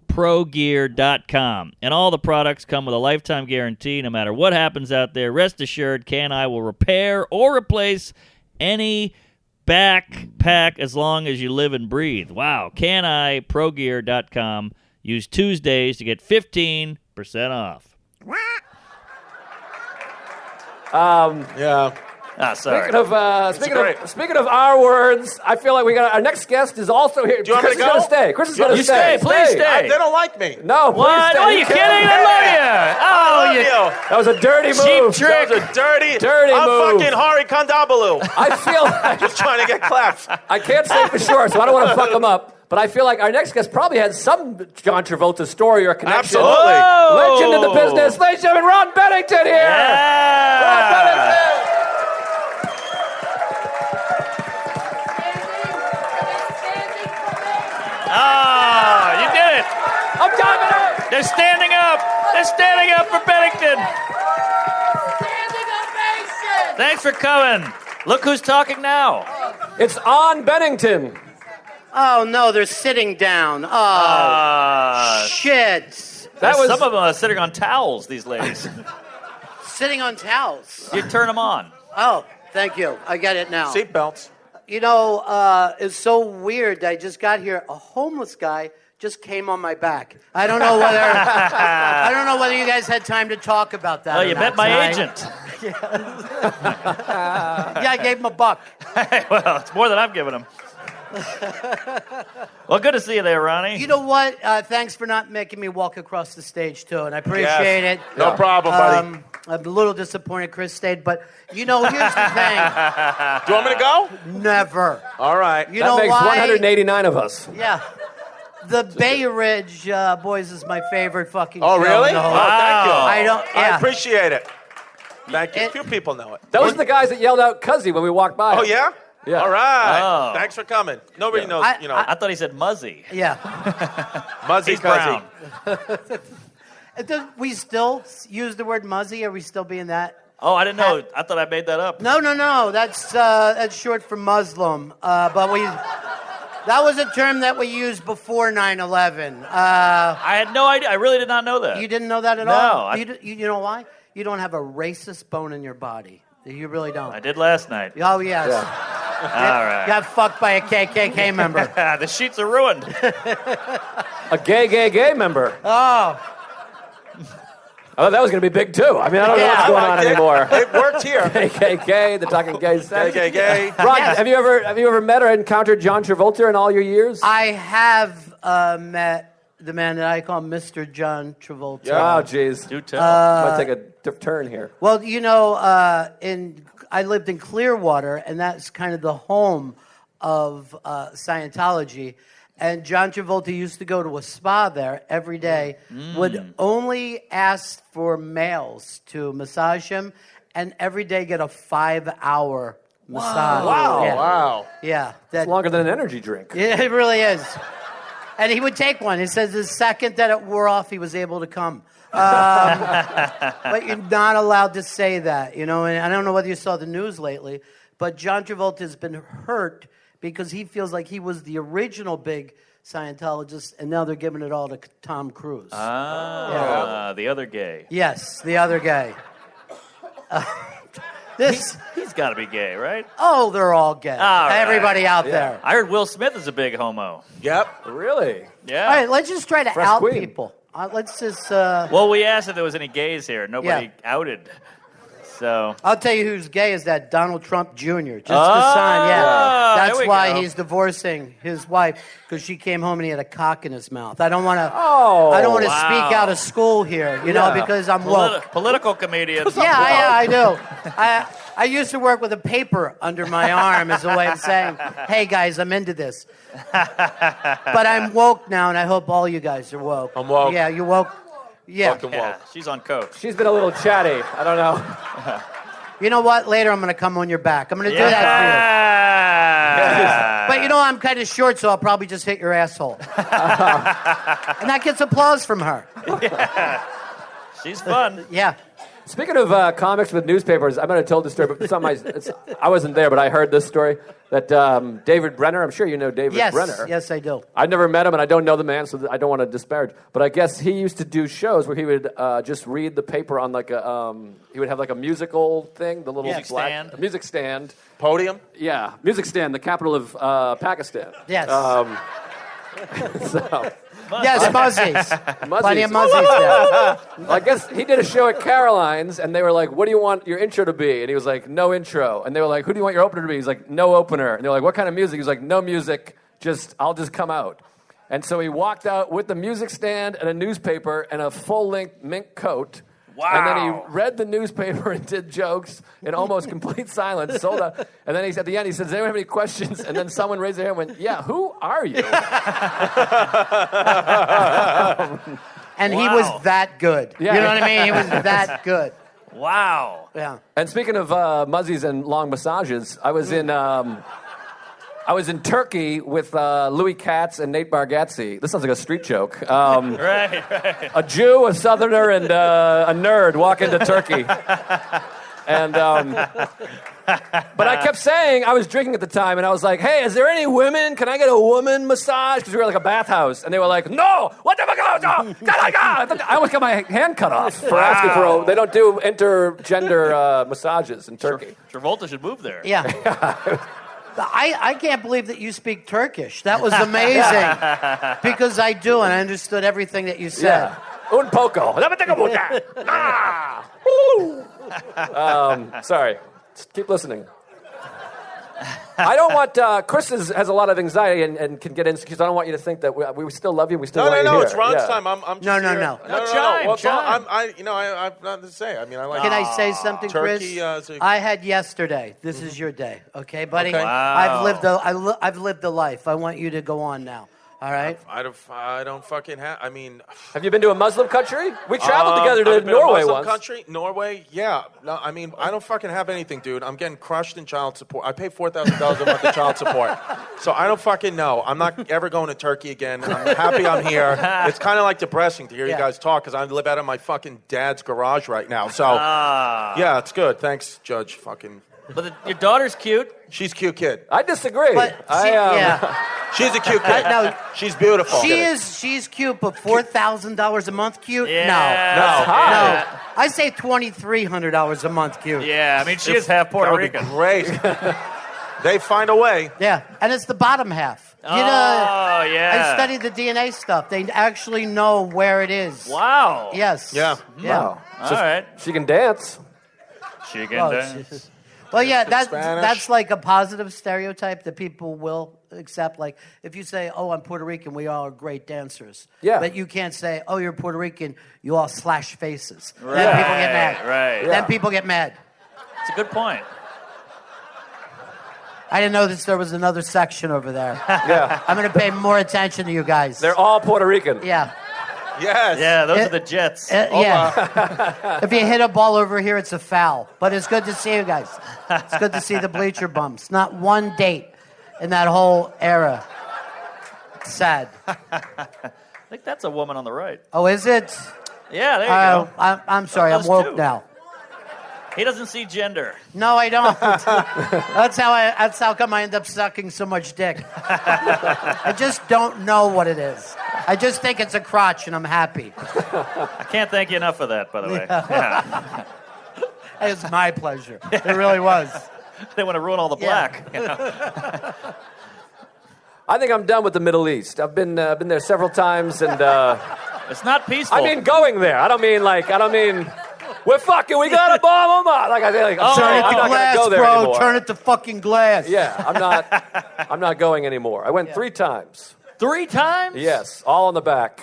ProGear.com. And all the products come with a lifetime guarantee. No matter what happens out there, rest assured, Cannae will repair or replace any backpack as long as you live and breathe. Wow. Cannae ProGear.com. Use Tuesdays to get 15% off. Yeah. Ah, sorry. Speaking of our words, I feel like we got our next guest is also here. Do you want me to go? Chris is gonna stay. Chris is gonna You stay. please stay. They don't like me. No, please What? stay. Oh, you kidding? I love you. I love you. That was a dirty move. Cheap trick. That was a dirty Dirty I'm move. fucking Hari Kondabalu. I feel like Just trying to get claps. I can't say for sure, so I don't want to fuck him up. But I feel like our next guest probably had some John Travolta story or connection. Absolutely. Legend in the business. Ladies and gentlemen, Ron Bennington here. Yeah. Ron Bennington. Oh, you did it. I'm diving in. They're standing up. They're standing up for Bennington. Thanks for coming. Look who's talking now. It's on Bennington. Oh, no, they're sitting down. Oh, shit. Some of them are sitting on towels, these ladies. Sitting on towels. You turn them on. Oh, thank you. I get it now. Seatbelts. You know, it's so weird. I just got here. A homeless guy just came on my back. I don't know whether you guys had time to talk about that. Oh, or you not met my tonight. agent. Yeah, I gave him $1. Well, it's more than I've given him. Well, good to see you there, Ronnie. You know what? Thanks for not making me walk across the stage, too, and I appreciate it. No problem, buddy. I'm a little disappointed Chris stayed, but, you know, here's the thing. Do you want me to go? Never. All right. You That know makes why? 189 of us. Yeah. The Bay Ridge Boys is my favorite fucking Oh, show. really? in the whole- Oh, thank you. I don't, I yeah. appreciate it. Thank you. A few people know it. Those are the guys that yelled out "Cuzzy" when we walked by. Oh, yeah? Yeah. All right. Oh. Thanks for coming. Nobody knows, I- you know, I thought he said Muzzy. Yeah. Muzzy He's Cuzzy. brown. We still use the word muzzy? Are we still being that? Oh, I didn't know. I thought I made that up. No. That's short for Muslim. But that was a term that we used before 9/11. I had no idea. I really did not know that. You didn't know that at No, all? I- You know why? You don't have a racist bone in your body. You really don't. I did last night. Oh, yes. All right. Got fucked by a KKK member. The sheets are ruined. A gay member. Oh. I thought that was going to be big, too. I mean, I don't know Yeah, what's I going liked on it. anymore. It worked here. KKK, the talking gay sex. Gay. Ron, Yes. have you ever met or encountered John Travolta in all your years? I have met the man that I call Mr. John Travolta. Oh, jeez. Do tell. Might take a turn here. Well, you know, I lived in Clearwater, and that's kind of the home of Scientology. And John Travolta used to go to a spa there every day, would only ask for males to massage him, and every day get a 5-hour massage. Wow. Yeah. Wow. Yeah. It's longer than an energy drink. Yeah, it really is. And he would take one. He says the second that it wore off, he was able to come. But you're not allowed to say that, you know. And I don't know whether you saw the news lately, but John Travolta has been hurt because he feels like he was the original big Scientologist, and now they're giving it all to Tom Cruise. The other gay. Yes, the other guy. He's got to be gay, right? Oh, they're all gay. All right. Everybody out there. I heard Will Smith is a big homo. Yep. Really? Yeah. All right, let's just try to Fresh out queen. people. Let's just... Well, we asked if there was any gays here. Nobody Yeah. outed. So I'll tell you who's gay is that Donald Trump Jr. Just the sign, yeah. there That's we why go. he's divorcing his wife because she came home and he had a cock in his mouth. I don't want to. Oh, I don't want to wow. speak out of school here, you know, Yeah. because I'm woke. Political comedian. Yeah, I do. I used to work with a paper under my arm as a way of saying, "Hey guys, I'm into this." But I'm woke now, and I hope all you guys are woke. I'm woke. Yeah, you woke. Yeah. Fucking Yeah, woke. she's on coke. She's been a little chatty. I don't know. You know what? Later, I'm going to come on your back. I'm going to do that Yeah. for you. But you know, I'm kind of short, so I'll probably just hit your asshole. And that gets applause from her. She's fun. Yeah. Speaking of comics with newspapers, I might have told this story, but I wasn't there, but I heard this story that David Brenner, I'm sure you know David Yes. Brenner. Yes, I do. I've never met him, and I don't know the man, so I don't want to disparage. But I guess he used to do shows where he would just read the paper on like a, he would have like a musical thing, the little Music stand. music stand. Podium? Yeah, music stand, the capital of Pakistan. Yes. So, Yes, Muzzies. Plenty of Muzzies. Muzzies there. I guess he did a show at Caroline's, and they were like, "What do you want your intro to be?" And he was like, "No intro." And they were like, "Who do you want your opener to be?" He's like, "No opener." And they're like, "What kind of music?" He was like, "No music. I'll just come out." And so he walked out with the music stand and a newspaper and a full-length mink coat. Wow. And then he read the newspaper and did jokes in almost complete silence, sold out. And then at the end, he said, "Does anyone have any questions?" And then someone raised their hand and went, "Yeah, who are you?" And he Wow. was that good. Yeah. You know what I mean? He was that good. Wow. Yeah. And speaking of muzzies and long massages, I was in Turkey with Louis Katz and Nate Bargatze. This sounds like a street joke. Right. A Jew, a Southerner, and a nerd walk into Turkey. And but I kept saying, I was drinking at the time, and I was like, "Hey, is there any women? Can I get a woman massage?" Because we were like a bathhouse, and they were like, "No, what the fuck? No, I almost got my hand cut off for asking for. They don't do intergender massages in Turkey. Travolta should move there. Yeah. I can't believe that you speak Turkish. That was amazing. Because I do, and I understood everything that you said. Yeah. Un poco. Sorry. Just keep listening. I don't want... Chris has a lot of anxiety and can get insecure. I don't want you to think that we still love you. We still want you No, here. it's Ron's Yeah. time. I'm just No. here. No. Chime, Well, chime. I've nothing to say. I mean, I like. Can I say something, Turkey, Chris? is a- I had yesterday. This is your day, okay, buddy? Okay. Wow. I've lived a life. I want you to go on now. All right? I don't fucking have. I mean, Have you been to a Muslim country? We traveled together to I've been Norway a Muslim once. country, Norway, yeah. No, I mean, I don't fucking have anything, dude. I'm getting crushed in child support. I pay $4,000 a month in child support, so I don't fucking know. I'm not ever going to Turkey again. I'm happy I'm here. It's kind of like depressing to hear you Yeah. guys talk because I live out of my fucking dad's garage right now. So yeah, it's good. Thanks, Judge. Fucking, But your daughter's cute. she's a cute kid. I disagree. But I, She's a cute kid. No. She's beautiful. She's cute, but $4,000 a month cute? Yeah. No. I say $2,300 a month cute. Yeah, I mean, she is half Puerto That would be Rican. great. They find a way. Yeah, and it's the bottom half. Oh, yeah. I studied the DNA stuff. They actually know where it is. Wow. Yes. Yeah. wow. All right. She can dance. She can Oh, dance. Well, yeah, Spanish. that's like a positive stereotype that people will accept. Like, if you say, "Oh, I'm Puerto Rican, we all are great dancers," Yeah. but you can't say, "Oh, you're Puerto Rican, you all slash faces." Right, Then people get mad. right. Then people get mad. It's a good point. I didn't know there was another section over there. Yeah. I'm going to pay more attention to you guys. They're all Puerto Rican. Yeah. Yes. Yeah, those It- are the Jets. Yeah. If you hit a ball over here, it's a foul. But it's good to see you guys. It's good to see the bleacher bumps. Not one date in that whole era. It's sad. I think that's a woman on the right. Oh, is it? Yeah, there you go. I'm sorry. I'm Those woke two. now. He doesn't see gender. No, I don't. That's how come I end up sucking so much dick. I just don't know what it is. I just think it's a crotch and I'm happy. I can't thank you enough for that, by the way. Yeah. It was my pleasure. It really was. They want to ruin all the Yeah. black. You know? I think I'm done with the Middle East. I've been there several times, and It's not peaceful. I mean going there. I don't mean we're fucking. We gotta bomb them out. Like I think, I'm Turn it not to gonna glass, go there bro. anymore. Turn it to fucking glass. Yeah, I'm not going anymore. I went 3 times. 3 times? Yes, all in the back.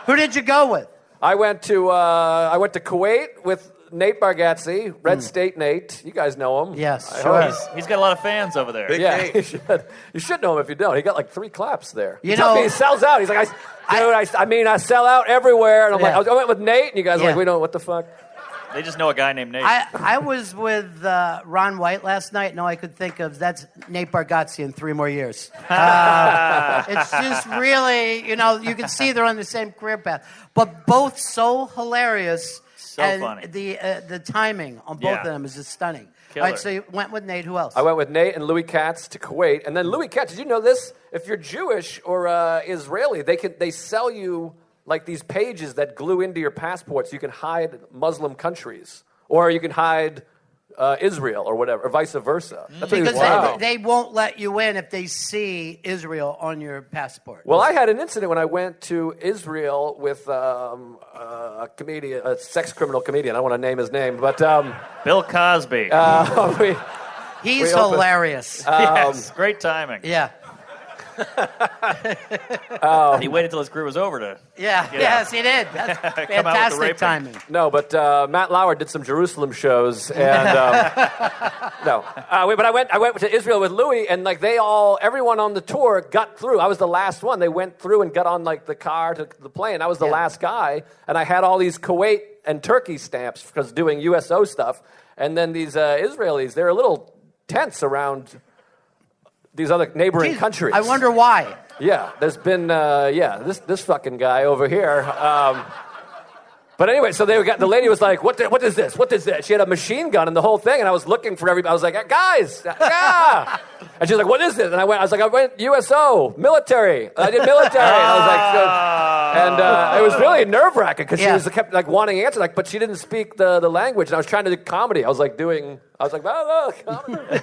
Who did you go with? I went to Kuwait with Nate Bargatze, Red State Nate. You guys know him. Yes, I sure. hope. He's got a lot of fans over there. Big Yeah, Nate. you should know him if you don't. He got like 3 claps there. You He told know- me he sells out. He's like, I sell out everywhere. And I'm Yeah. like, I went with Nate, and you guys are Yeah. like, we don't, what the fuck? They just know a guy named Nate. I was with Ron White last night, and all I could think of, that's Nate Bargatze in 3 more years. It's just really, you can see they're on the same career path. But both so hilarious. So and funny. The timing on both of them is just stunning. Killer. All right, so you went with Nate. Who else? I went with Nate and Louis Katz to Kuwait. And then Louis Katz, did you know this? If you're Jewish or Israeli, they sell you like these pages that glue into your passport so you can hide Muslim countries. Or you can hide Israel or whatever, or vice versa. That's what he was Because saying. they won't let you in if they see Israel on your passport. Well, I had an incident when I went to Israel with a comedian, a sex criminal comedian. I don't want to name his name, but Bill Cosby. He's we opened- hilarious. Yes, great timing. Yeah. He waited till his career was over to. Yeah. Yeah. Yes, he did. That's with the fantastic raping. timing. no, but Matt Lauer did some Jerusalem shows, and no. But I went to Israel with Louis, and like everyone on the tour got through. I was the last one. They went through and got on like the car to the plane. I was the last guy, and I had all these Kuwait and Turkey stamps because doing USO stuff, and then these Israelis, they're a little tense around these other neighboring Jeez, countries. I wonder why. Yeah, there's been this fucking guy over here. But anyway, so the lady was like, what is this? What is this? She had a machine gun and the whole thing, and I was looking for everybody. I was like, guys, yeah. And she's like, what is this? And I was like, I went USO, military. I did military. And I was like, good. And it was really nerve-wracking because she kept like wanting answers, like, but she didn't speak the language, and I was trying to do comedy. I was like, comedy.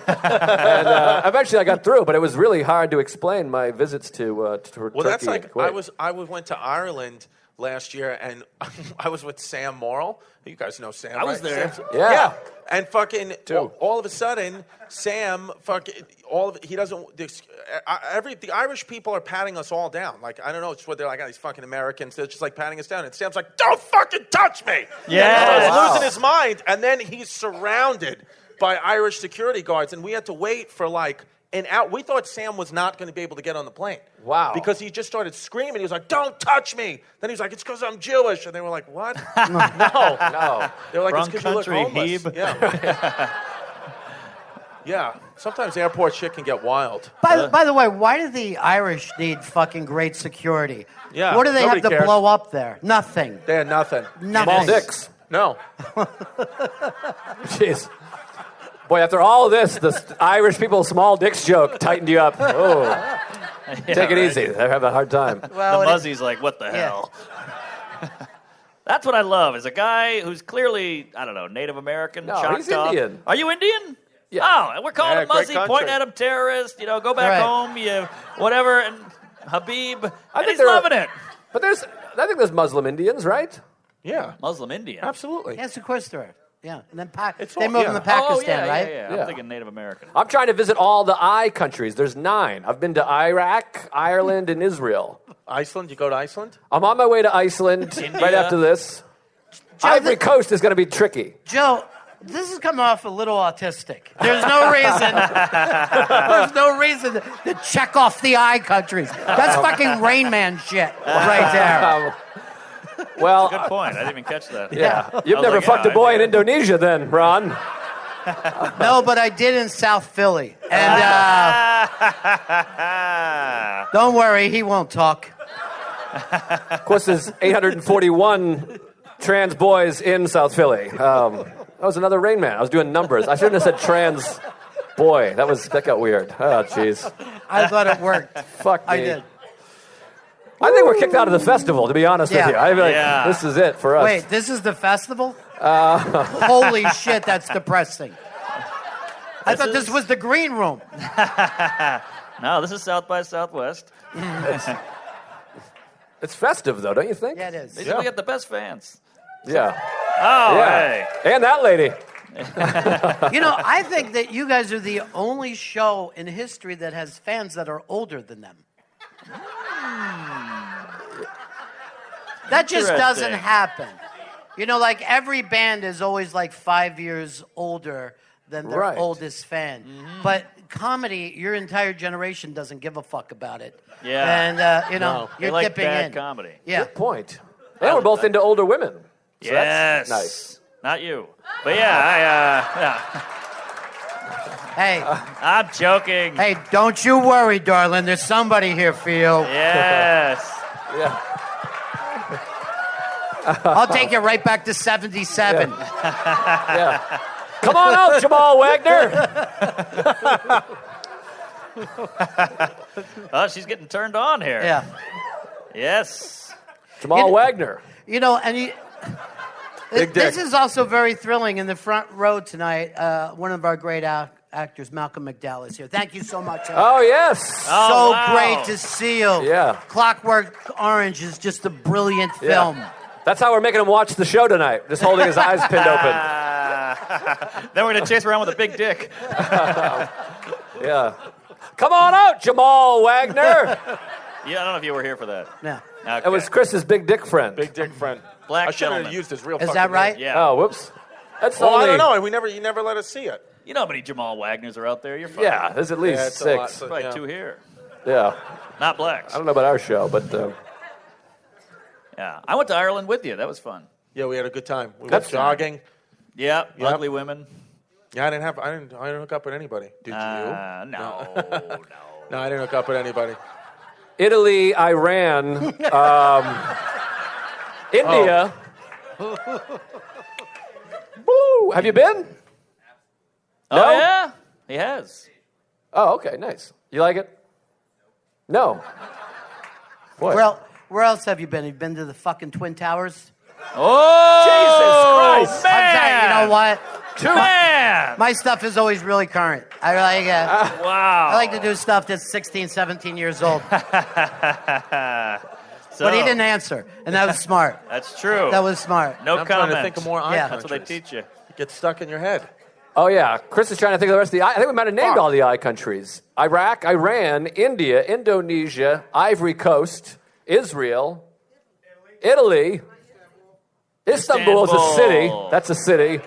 And eventually I got through, but it was really hard to explain my visits to Turkey. Well, that's like and Kuwait. I went to Ireland last year, and I was with Sam Morrill. You guys know Sam. I was right? there. Sam- Yeah. And fucking all of a sudden, Sam he doesn't. The Irish people are patting us all down. Like I don't know, it's what they're like. These fucking Americans. They're just like patting us down. And Sam's like, "Don't fucking touch me!" Yeah. And he starts losing his mind, and then he's surrounded by Irish security guards, and we had to wait for like an hour. We thought Sam was not going to be able to get on the plane. Wow. Because he just started screaming. He was like, "Don't touch me!" Then he was like, "It's because I'm Jewish." And they were like, "What?" No. They were like, Wrong "It's because you look country, homeless." Heeb. Yeah. Yeah. Sometimes airport shit can get wild. By the way, why do the Irish need fucking great security? Yeah, What do they nobody have to cares. blow up there? Nothing. They had nothing. Nothing. Small dicks. No. Jeez. Boy, after all of this, the Irish people small dicks joke tightened you up. Oh, take it easy. They're having a hard time. Well, The it- Muzzy's like, what the Yeah. hell? That's what I love, is a guy who's clearly, I don't know, Native American, No, Choctaw. he's Indian. Are you Indian? Yeah. Oh, we're calling Yeah, him great Muzzy, country. pointing at him terrorist, go back Right. home, whatever, and Habib, and think he's they're- loving it. But I think there's Muslim Indians, right? Yeah. Muslim Indian. Absolutely. Yes, of course there are. Yeah, and then It's they all- moved yeah. them to Pakistan, Oh, yeah, right? yeah. Yeah. I'm thinking Native American. I'm trying to visit all the I countries. There's 9. I've been to Iraq, Ireland, and Israel. Iceland? You go to Iceland? I'm on my way to Iceland right India. after this. Joe, Ivory Coast is going to be tricky. Joe, this is coming off a little autistic. There's no reason. There's no reason to check off the I countries. That's fucking Rain Man shit right there. Well, Good point. I didn't even catch that. yeah. I You've was never like, fucked yeah, a boy I in did. Indonesia then, Ron. No, but I did in South Philly, and don't worry, he won't talk. Of course, there's 841 trans boys in South Philly. That was another Rain Man. I was doing numbers. I shouldn't have said trans boy. That got weird. Oh, jeez. I thought it worked. Fuck me. I did. I think we're kicked out of the festival, to be honest with Yeah. you. I feel like Yeah. this is it for us. Wait, this is the festival? Holy shit, that's depressing. I thought this was the green room. No, this is South by Southwest. It's festive, though, don't you think? Yeah, it is. They said we got the best fans. Yeah. Oh, Yeah. hey. And that lady. I think that you guys are the only show in history that has fans that are older than them. That just doesn't Interesting. happen. Like every band is always like 5 years older than their Right. oldest fan. But comedy, your entire generation doesn't give a fuck about it. Yeah. And, They you're like dipping bad in. comedy. Yeah. Good point. And we're both into older women. So Yes. that's nice. Not you. But yeah, Hey, I'm joking. hey, don't you worry, darling. There's somebody here for you. Yes. Yeah. I'll take you right back to 77. Yeah. Come on out, Jamal Wagner. Oh, she's getting turned on here. Yeah. Yes. Jamal Wagner. And Big this dick. is also very thrilling. In the front row tonight, one of our great actors, Malcolm McDowell, is here. Thank you so much. Oh, yes. So Oh, wow. great to see you. Yeah. Clockwork Orange is just a brilliant Yeah. film. That's how we're making him watch the show tonight. Just holding his eyes pinned open. Then we're going to chase around with a big dick. Yeah. Come on out, Jamal Wagner. Yeah, I don't know if you were here for that. Yeah. Okay. It was Chris's big dick friend. Big dick friend. Black I shouldn't have gentleman. used his real Is fucking that right? name. Yeah. Oh, whoops. That's Well, only, I don't know. You never let us see it. You know how many Jamal Wagners are out there? You're fine. Yeah, there's at least Yeah, it's a lot. 6. So- Probably yeah. 2 here. Yeah. Not blacks. I don't know about our show, but Yeah. I went to Ireland with you. That was fun. Yeah, we had a good time. We That's went jogging. Yeah. Yep. Ugly women. Yeah, I didn't hook up with anybody. Did you? No. No, I didn't hook up with anybody. Italy, Iran, India. Woo! Have you been? Oh, No? yeah? He has. Oh, okay, nice. You like it? No. What? Well, where else have you been? Have you been to the fucking Twin Towers? Oh, Jesus Christ. I'm man. saying, you know what? Man. My stuff is always really current. I Wow. like to do stuff that's 16, 17 years old. So, But he didn't answer, and that was smart. That's true. That was smart. no I'm comment. trying to think of more eye Yeah. That's what they countries. teach you. It gets stuck in your head. Oh, yeah. Chris is trying to think of the rest of the I think we might have named all the I countries. Iraq, Iran, India, Indonesia, Ivory Coast, Israel, Italy. Istanbul is a city. Istanbul. That's a city.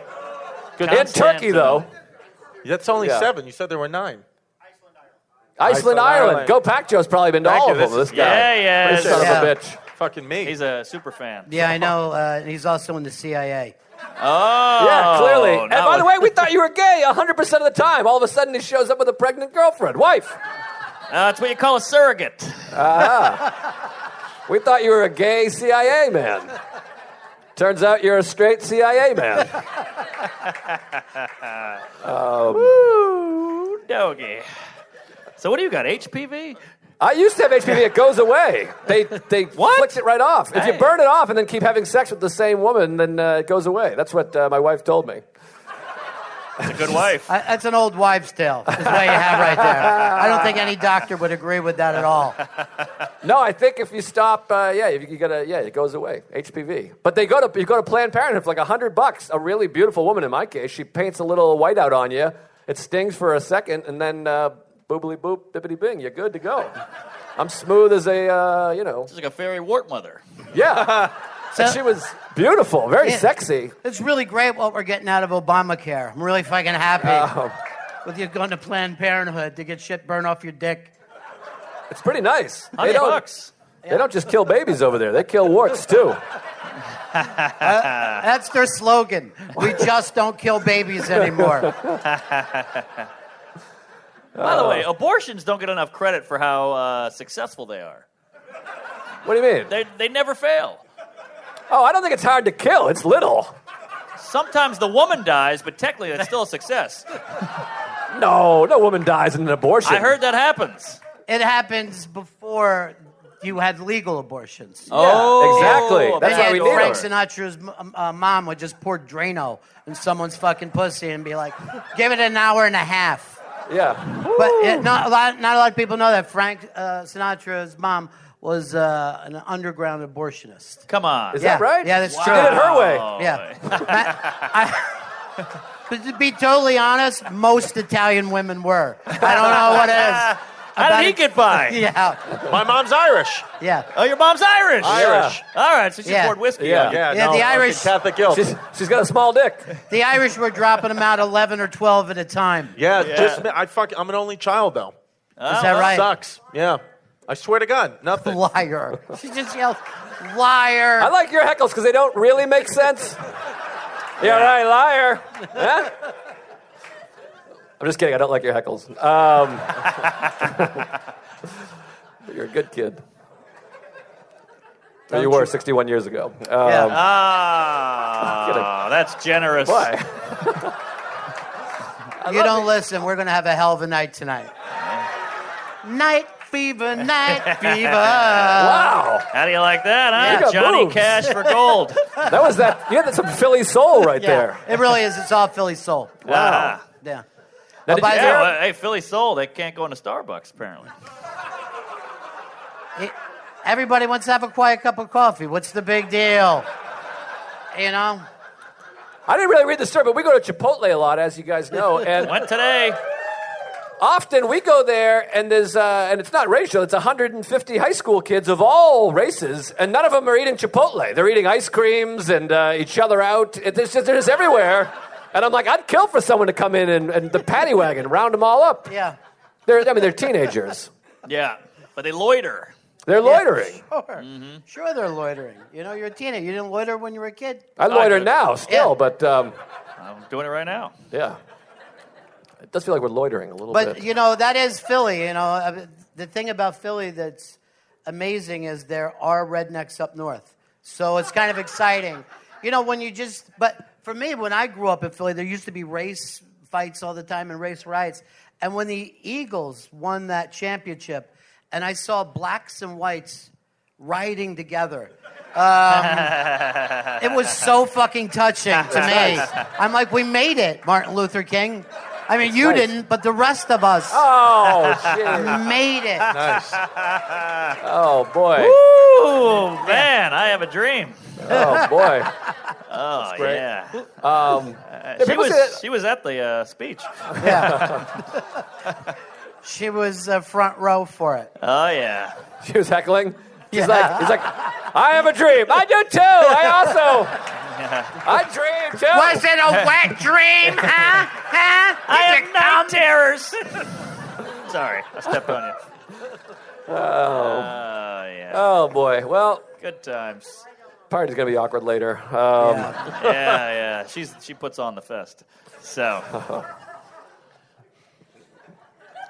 And Turkey, though. That's only Yeah. 7. You said there were 9. Iceland, Ireland. Go Pack Joe's probably been to Thank all you. of them. This This is- guy. Yeah, This son Yeah. of a bitch. Fucking me. He's a super fan. Yeah, I know. And he's also in the CIA. Oh. Yeah, clearly. And now by the it- way, we thought you were gay 100% of the time. All of a sudden, he shows up with a pregnant girlfriend, wife. That's what you call a surrogate. We thought you were a gay CIA man. Turns out you're a straight CIA man. Woo, doggy. So what do you got, HPV? I used to have HPV. It goes away. They flicked it right off. If you Hey. burn it off and then keep having sex with the same woman, then it goes away. That's what my wife told me. That's a good wife. That's an old wives' tale, is what you have right there. I don't think any doctor would agree with that at all. No, I think if you stop, it goes away. HPV. But you go to Planned Parenthood for like $100. A really beautiful woman, in my case, she paints a little whiteout on you. It stings for a second, and then boobily boop, bippity bing, you're good to go. I'm smooth as a, It's like a fairy wart mother. yeah. And she was beautiful, very Yeah. sexy. It's really great what we're getting out of Obamacare. I'm really fucking happy with you going to Planned Parenthood to get shit burned off your dick. It's pretty nice. $100. They don't just kill babies over there. They kill warts, too. That's their slogan. We just don't kill babies anymore. By the way, abortions don't get enough credit for how successful they are. What do you mean? They never fail. Oh, I don't think it's hard to kill. It's little. Sometimes the woman dies, but technically it's still a success. No woman dies in an abortion. I heard that happens. It happens before you had legal abortions. Oh, exactly. That's why we need Frank her. Sinatra's mom would just pour Drano in someone's fucking pussy and be like, give it an hour and a half. Yeah. But not a lot of people know that Frank Sinatra's mom was an underground abortionist. Come on. Is that right? Yeah, that's She true. did it her way. Yeah. But to be totally honest, most Italian women were. I don't know what it is. How did he get by? Yeah. My mom's Irish. Yeah. Oh, your mom's Irish. Irish. All right, so she Yeah. poured whiskey Yeah. on you. Yeah, Yeah, no, the fucking Irish- Catholic guilt. She's got a small dick. The Irish were dropping them out 11 or 12 at a time. Yeah, Yeah. just I'm an only child though. Is that right? Sucks. Yeah. I swear to God, nothing. Liar. She just yelled, liar. I like your heckles because they don't really make sense. Yeah, right, liar. Huh? I'm just kidding. I don't like your heckles. But you're a good kid. Or you were 61 years ago. Yeah. Ah, that's generous. Why? You don't listen. We're going to have a hell of a night tonight. Night fever, night fever. Wow. How do you like that, You huh? got Johnny moves. Cash for gold. That was that. You had some Philly soul right there. It really is. It's all Philly soul. Wow. Yeah. Now, did by you the Yeah, way, well, hey, Philly Soul, they can't go into Starbucks, apparently. everybody wants to have a quiet cup of coffee. What's the big deal? You know? I didn't really read the story, but we go to Chipotle a lot, as you guys know. And Went today. often we go there, and there's and it's not racial. It's 150 high school kids of all races, and none of them are eating Chipotle. They're eating ice creams and each other out. They're just everywhere. And I'm like, I'd kill for someone to come in and the paddy wagon, round them all up. Yeah. They're teenagers. Yeah, but they loiter. They're loitering. Sure. Sure, they're loitering. You know, you're a teenager. You didn't loiter when you were a kid? I loiter do. now still, Yeah. but I'm doing it right now. yeah. It does feel like we're loitering a little But, bit. you know, that is Philly. You know, the thing about Philly that's amazing is there are rednecks up north. So it's kind of exciting. You know, but for me, when I grew up in Philly, there used to be race fights all the time and race riots. And when the Eagles won that championship, and I saw blacks and whites riding together, it was so fucking touching to me. I'm like, we made it, Martin Luther King. I mean, you didn't, but the rest of us Oh, shit. made it. Nice. Oh, boy. Ooh, man, I have a dream. Oh, boy. Oh, great. yeah. She She was at the speech. Yeah. She was front row for it. Oh, yeah. She was heckling. He's Yeah. like, I have a dream. I do too. I dream too. Was it a wet dream, huh? Huh? I have night terrors. Sorry, I stepped on you. Oh, yeah. Oh boy. Well, Good times. party's gonna be awkward later. Yeah. She puts on the fest. So.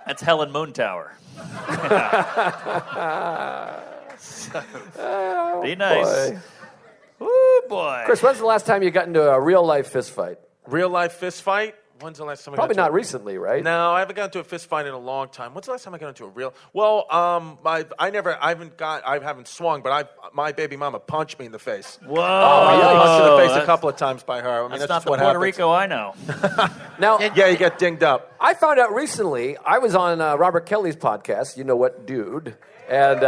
That's Helen Moontower. Be nice. Boy. Ooh, boy. Chris, when's the last time you got into a real life fist fight? Real life fist fight? When's the last time I Probably got not into recently, right? No, I haven't gotten into a fist fight in a long time. When's the last time I got into a real? Well, I haven't swung, but my baby mama punched me in the face. Whoa. I got punched in the face a that's- couple of times by her. I mean, That's that's not just the what Puerto happens. Rico I know. Now, Yeah, you get dinged up. I found out recently, I was on Robert Kelly's podcast, You Know What Dude, and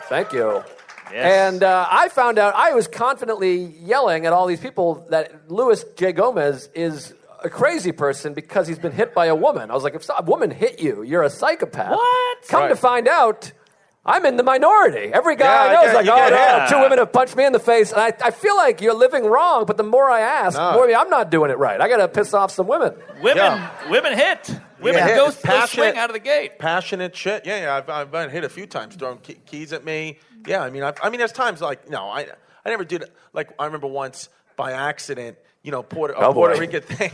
thank you. Yes. And I found out, I was confidently yelling at all these people that Luis J. Gomez is a crazy person because he's been hit by a woman. I was like, if a woman hit you, you're a psychopath. What? Come to Right. find out, I'm in the minority. Every guy I Yeah, know is you like, get- oh, no, yeah. 2 women have punched me in the face. And I feel like you're living wrong, but the more I ask, No. the more I'm not doing it right. I got to piss off some women. Women hit. Women Yeah. go Passionate. swing out of the gate. Passionate shit. Yeah. I've been hit a few times, throwing keys at me. Yeah, I mean, there's times like, no, I never did it. Like, I remember once by accident, Puerto Rican thing.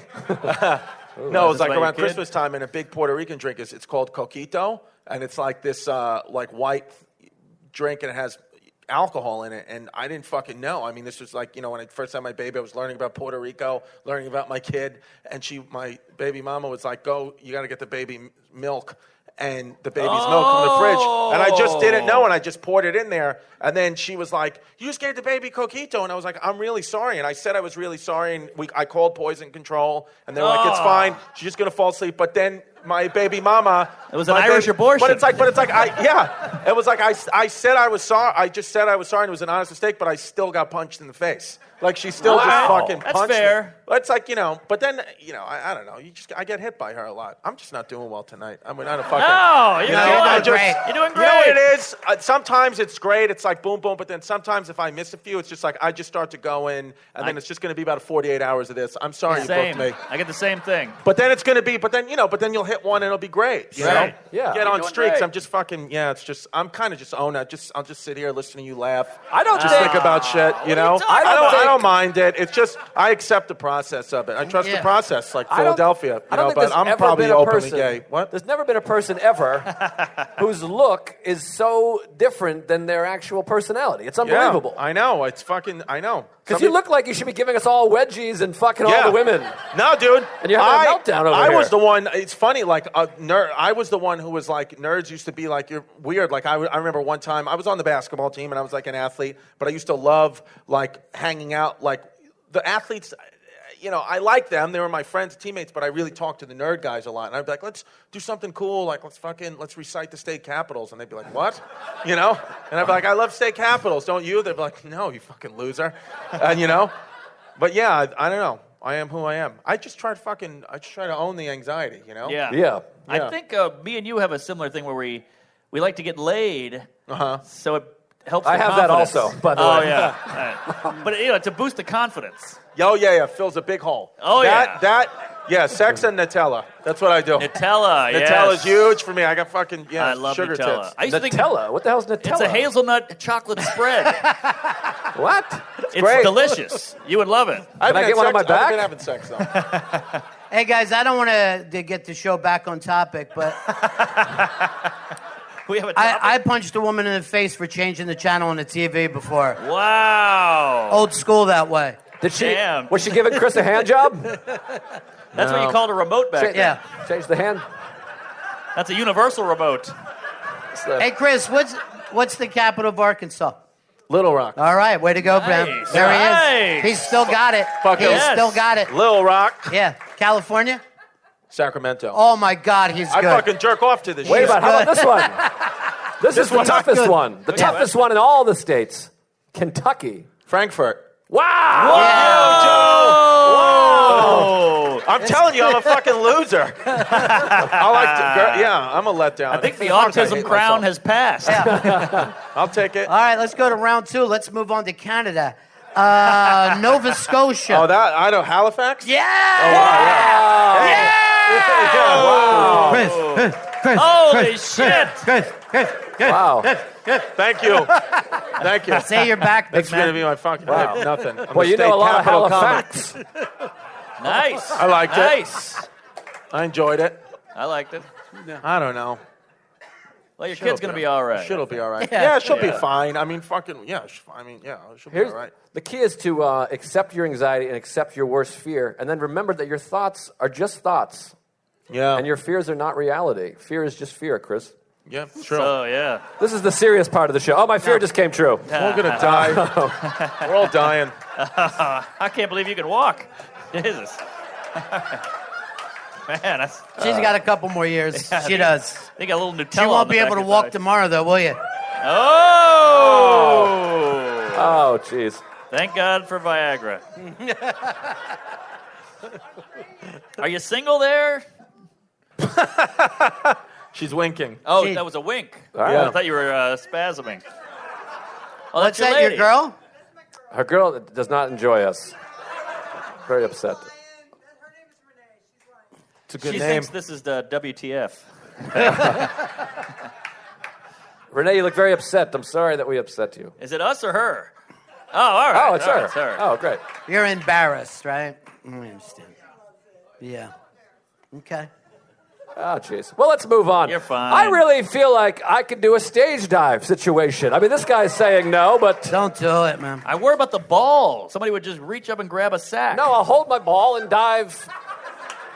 No, it was like by your around kid? Christmas time, and a big Puerto Rican drink it's called coquito, and it's like this like white drink, and it has alcohol in it, and I didn't fucking know. I mean, this was like, when I first had my baby, I was learning about Puerto Rico, learning about my kid, and my baby mama was like, go, you got to get the baby milk, and the baby's milk from the fridge, and I just didn't know, and I just poured it in there, and then she was like, you just gave the baby coquito, and I was like, I'm really sorry, and I said I was really sorry, and I called poison control, and they were like, it's fine, she's just going to fall asleep, but then my baby mama... It was an Irish abortion. But it's like, yeah. It was like I said I was sorry. I just said I was sorry, and it was an honest mistake. But I still got punched in the face. Like she still just fucking That's punched fair. me. But it's like But then I don't know. I get hit by her a lot. I'm just not doing well tonight. I'm not a fucking. No, you're doing good. great. You're doing You know what great. it is? Sometimes it's great. It's like boom, boom. But then sometimes if I miss a few, it's just like I just start to go in, and then it's just going to be about 48 hours of this. I'm sorry you Same. booked me. I get the same thing. But then it's going to be. But then you'll hit one, and it'll be great. You Right. know? Yeah. Get You're on doing streaks. great. I'm just fucking. Yeah. It's just. I'm kind of just own it. I'll just sit here, listen to you laugh. I don't Just think- think about shit. You know. talking I don't mind it. It's just I accept the process of it. I trust the Yeah. process, like I don't- Philadelphia. I don't think But there's I'm ever probably been a openly person, gay. What? There's never been a person ever whose look is so different than their actual personality. It's unbelievable. Yeah, I know. It's fucking. I know. Because you look like you should be giving us all wedgies and fucking all the women. No, dude. And you're having a meltdown over I here. was the one. It's funny. Like a nerd. I was the one who was like nerds used to be like you're weird. Like I remember one time I was on the basketball team and I was like an athlete, but I used to love like hanging out like the athletes. I like them. They were my friends, teammates, but I really talked to the nerd guys a lot. And I'd be like, let's do something cool. Like, let's recite the state capitals. And they'd be like, what? And I'd be like, I love state capitals, don't you? They'd be like, no, you fucking loser. And, but yeah, I don't know. I am who I am. I just try to own the anxiety, Yeah. Yeah. I think me and you have a similar thing where we like to get laid. Uh-huh. So it helps. I the have that confidence. also, by the Oh way. yeah. All right. But to boost the confidence. Oh, yeah, fills a big hole. Oh, yeah, sex and Nutella. That's what I do. Nutella. Nutella's yes. huge for me. I got fucking, I love sugar Nutella. tits. I used to think Nutella? What the hell's Nutella? it's a hazelnut chocolate spread. What? It's great. delicious. You would love it. Can I get one on my I've back? been having sex, though. Hey, guys, I don't want to get the show back on topic, but We have a topic. I punched a woman in the face for changing the channel on the TV before. Wow. Old school that way. Did she? Damn. Was she giving Chris a hand job? That's what you called a remote back then. Yeah. Change the hand. That's a universal remote. Hey, Chris, what's the capital of Arkansas? Little Rock. All right, way to go, Bram. Nice. There he Nice. is. He's still got it. Fucking He's yes. still got it. Little Rock. Yeah. California? Sacramento. Oh, my God, he's I good. fucking jerk off to this Wait shit. about how about this one? This is the one's toughest good. one. The toughest one in all the states. Kentucky. Frankfurt. Wow! Oh. I'm telling you, I'm a fucking loser. I'm a letdown. I think the Fuck, I autism hate crown myself. has passed. I'll take it. All right, let's go to round two. Let's move on to Canada. Nova Scotia. Oh, that I know Halifax. Yeah! Chris, Holy shit. Wow. Thank you. Thank you. say you're back, big That's gonna man. be my fucking nothing. I'm Well, a you know state a lot of capital comic. Halifax. Nice. I liked it. Nice. I enjoyed it. I liked it. I don't know. Well, your kid's going to be all right. She'll be all right. Yeah. Yeah, she'll be Yeah. fine. I mean, fucking, yeah. She'll be all right. The key is to accept your anxiety and accept your worst fear, and then remember that your thoughts are just thoughts, Yeah. and your fears are not reality. Fear is just fear, Chris. Yeah, true. So, yeah. This is the serious part of the show. Oh, my fear just came true. We're all gonna die. We're all dying. I can't believe you can walk. Jesus. Man, that's, She's got a couple more years. Yeah, She does. they got a little Nutella She on won't the be back able to of walk your tomorrow, though, will you? Oh! Oh, jeez. Thank God for Viagra. Are you single there? She's winking. Oh, Gee. that was a wink. right. I thought you were spasming. Oh, What's that's that, your lady. girl? Her girl does not enjoy us. Very upset. Her name is Renee. She's lying. It's a good She name. thinks this is the WTF. Renee, you look very upset. I'm sorry that we upset you. Is it us or her? Oh, all right. Oh, it's All her. right, it's her. Oh, great. You're embarrassed, right? I understand. Yeah. Okay. Oh, jeez. Well, let's move on. You're fine. I really feel like I could do a stage dive situation. I mean, this guy's saying no, but Don't do it, man. I worry about the ball. Somebody would just reach up and grab a sack. no, I'll hold my ball and dive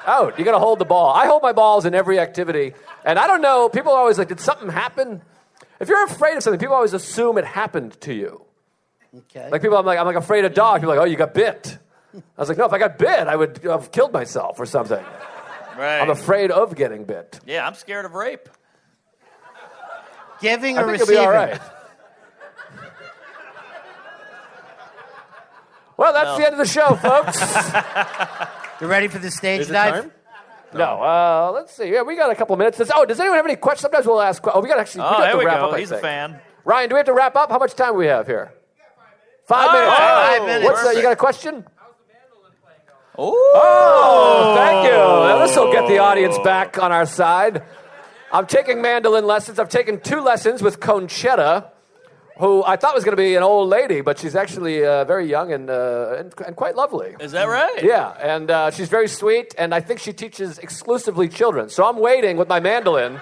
out. You got to hold the ball. I hold my balls in every activity. And I don't know, people are always like, did something happen? If you're afraid of something, people always assume it happened to you. Okay. Like people, I'm like afraid of dogs. People are like, oh, you got bit. I was like, no, if I got bit, I would have killed myself or something. Right. I'm afraid of getting bit. Yeah, I'm scared of rape. Giving I or think receiving? you'll be all right. Well, that's the end of the show, folks. You ready for the stage Is it dive? time? No, let's see. Yeah, we got a couple minutes. Does anyone have any questions? Sometimes we'll ask. We got to actually. Oh, we have here to we wrap go. up. I He's a think. fan. Ryan, do we have to wrap up? How much time do we have here? 5 minutes. 5 minutes. What's you got a question? Oh, Oh, thank you. Now, this will get the audience back on our side. I'm taking mandolin lessons. I've taken 2 lessons with Conchetta, who I thought was going to be an old lady, but she's actually very young and quite lovely. is that right? Yeah, and she's very sweet, and I think she teaches exclusively children. So I'm waiting with my mandolin.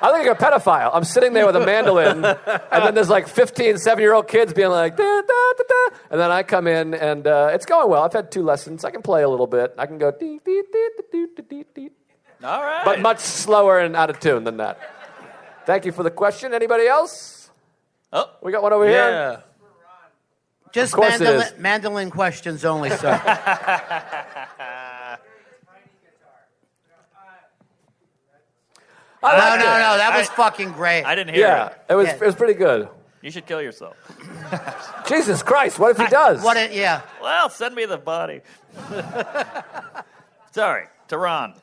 I look like a pedophile. I'm sitting there with a mandolin, and then there's like 15 7-year-old kids being like, da, da, da, da. And then I come in, and it's going well. I've had 2 lessons. I can play a little bit. I can go, dee, dee, dee, dee, dee, dee, dee. All right. But much slower and out of tune than that. Thank you for the question. Anybody else? Oh. We got one over here. Yeah. Just Of course it is. mandolin questions only, sir. I liked it. No. That was fucking great. I didn't hear Yeah, it. it was Yeah. it was pretty good. You should kill yourself. Jesus Christ, what if he does? Yeah. Well, send me the body. Sorry, to Ron.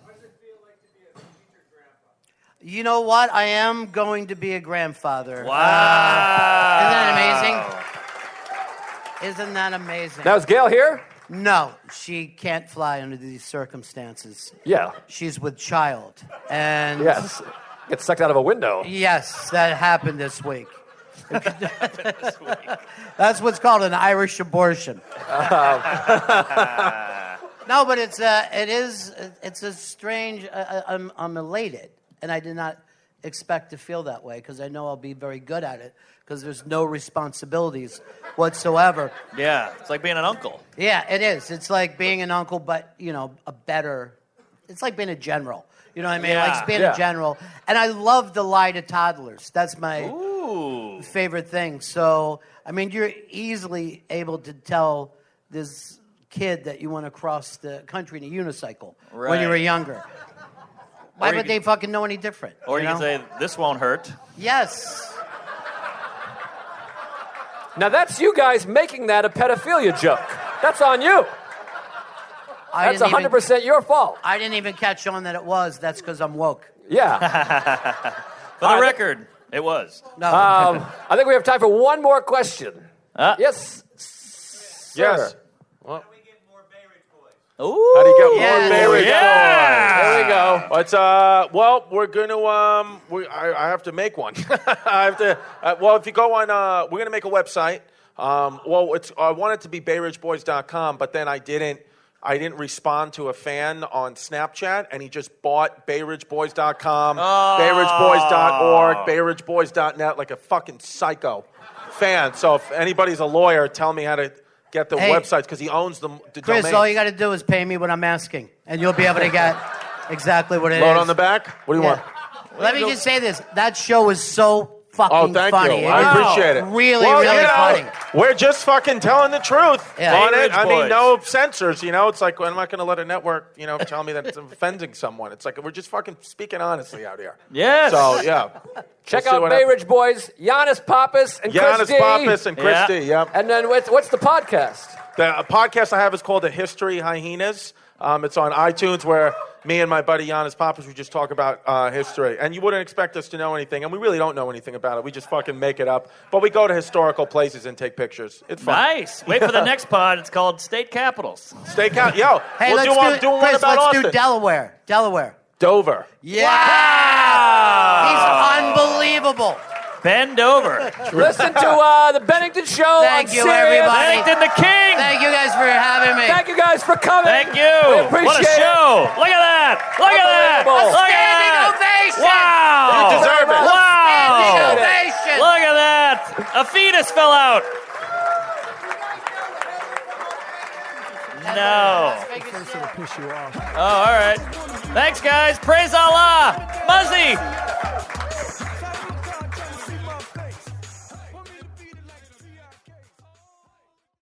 You know what? I am going to be a grandfather. Wow. Isn't that amazing? Isn't that amazing? Now is Gail here? No, she can't fly under these circumstances. Yeah. She's with child. And Yes. Get sucked out of a window. yes, that happened this week. That's what's called an Irish abortion. No, but it's a strange. I'm elated, and I did not expect to feel that way because I know I'll be very good at it because there's no responsibilities whatsoever. Yeah, it's like being an uncle. Yeah, it is. It's like being an uncle, but a better. It's like being a general. You know what I mean? Yeah. Like being Yeah. a general, and I love to lie to toddlers. That's my Ooh. favorite thing. So, I mean, you're easily able to tell this kid that you want to cross the country in a unicycle when Right. you were younger. Why you would they fucking know any different? Or you know? can say, this won't hurt. Yes. Now that's you guys making that a pedophilia joke. That's on you. That's 100% your fault. I didn't even catch on that it was. That's because I'm woke. Yeah. For the record, it was. No. I think we have time for one more question. Yes. Sir. Yes. Ooh. How do you get Yes. more Bay Ridge Yeah. There we go. It's well, we're gonna I have to make one. I have to. Well, if you go on, we're gonna make a website. Well, I want it to be BayRidgeBoys.com, but then I didn't respond to a fan on Snapchat, and he just bought BayRidgeBoys.com, BayRidgeBoys.org, BayRidgeBoys.net, like a fucking psycho fan. So if anybody's a lawyer, tell me how to get the Hey. websites because he owns the Chris, domains. all you got to do is pay me what I'm asking, and you'll be able to get exactly what it is. Load on the back. What do you want? Let me just say this. That show is so fucking Oh, thank funny. you. I appreciate it. Really, Well, really you know, funny. We're just fucking telling the truth Yeah. on Bay it. Ridge I mean, Boys. no censors. It's like I'm not going to let a network, tell me that it's offending someone. It's like we're just fucking speaking honestly out here. Yes. So yeah, Check We'll see out what Bay happens. Ridge Boys, Giannis Pappas and Giannis Christy. Pappas and Christy. Yeah. Yep. And then what's the podcast? The podcast I have is called The History Hyenas. It's on iTunes where me and my buddy Giannis Pappas, we just talk about history. And you wouldn't expect us to know anything, and we really don't know anything about it. We just fucking make it up. But we go to historical places and take pictures. It's fun. Nice. Wait for the next pod. It's called State Capitals. Stay count. Yo, Hey, we'll let's do one Chris, about let's Austin. do Delaware. Dover. Yeah. He's unbelievable. Bend over. Listen to the Bennington Show. Thank on you, Sirius. everybody. Bennington the King. Thank you guys for having me. Thank you guys for coming. Thank you. We appreciate What a it. show. Look at that. Look at that. Unbelievable. Look at Standing that. ovation. Wow. You deserve it. Standing Wow. ovation. Look at that. A fetus fell out. No. Oh, all right. Thanks, guys. Praise Allah. Muzzy.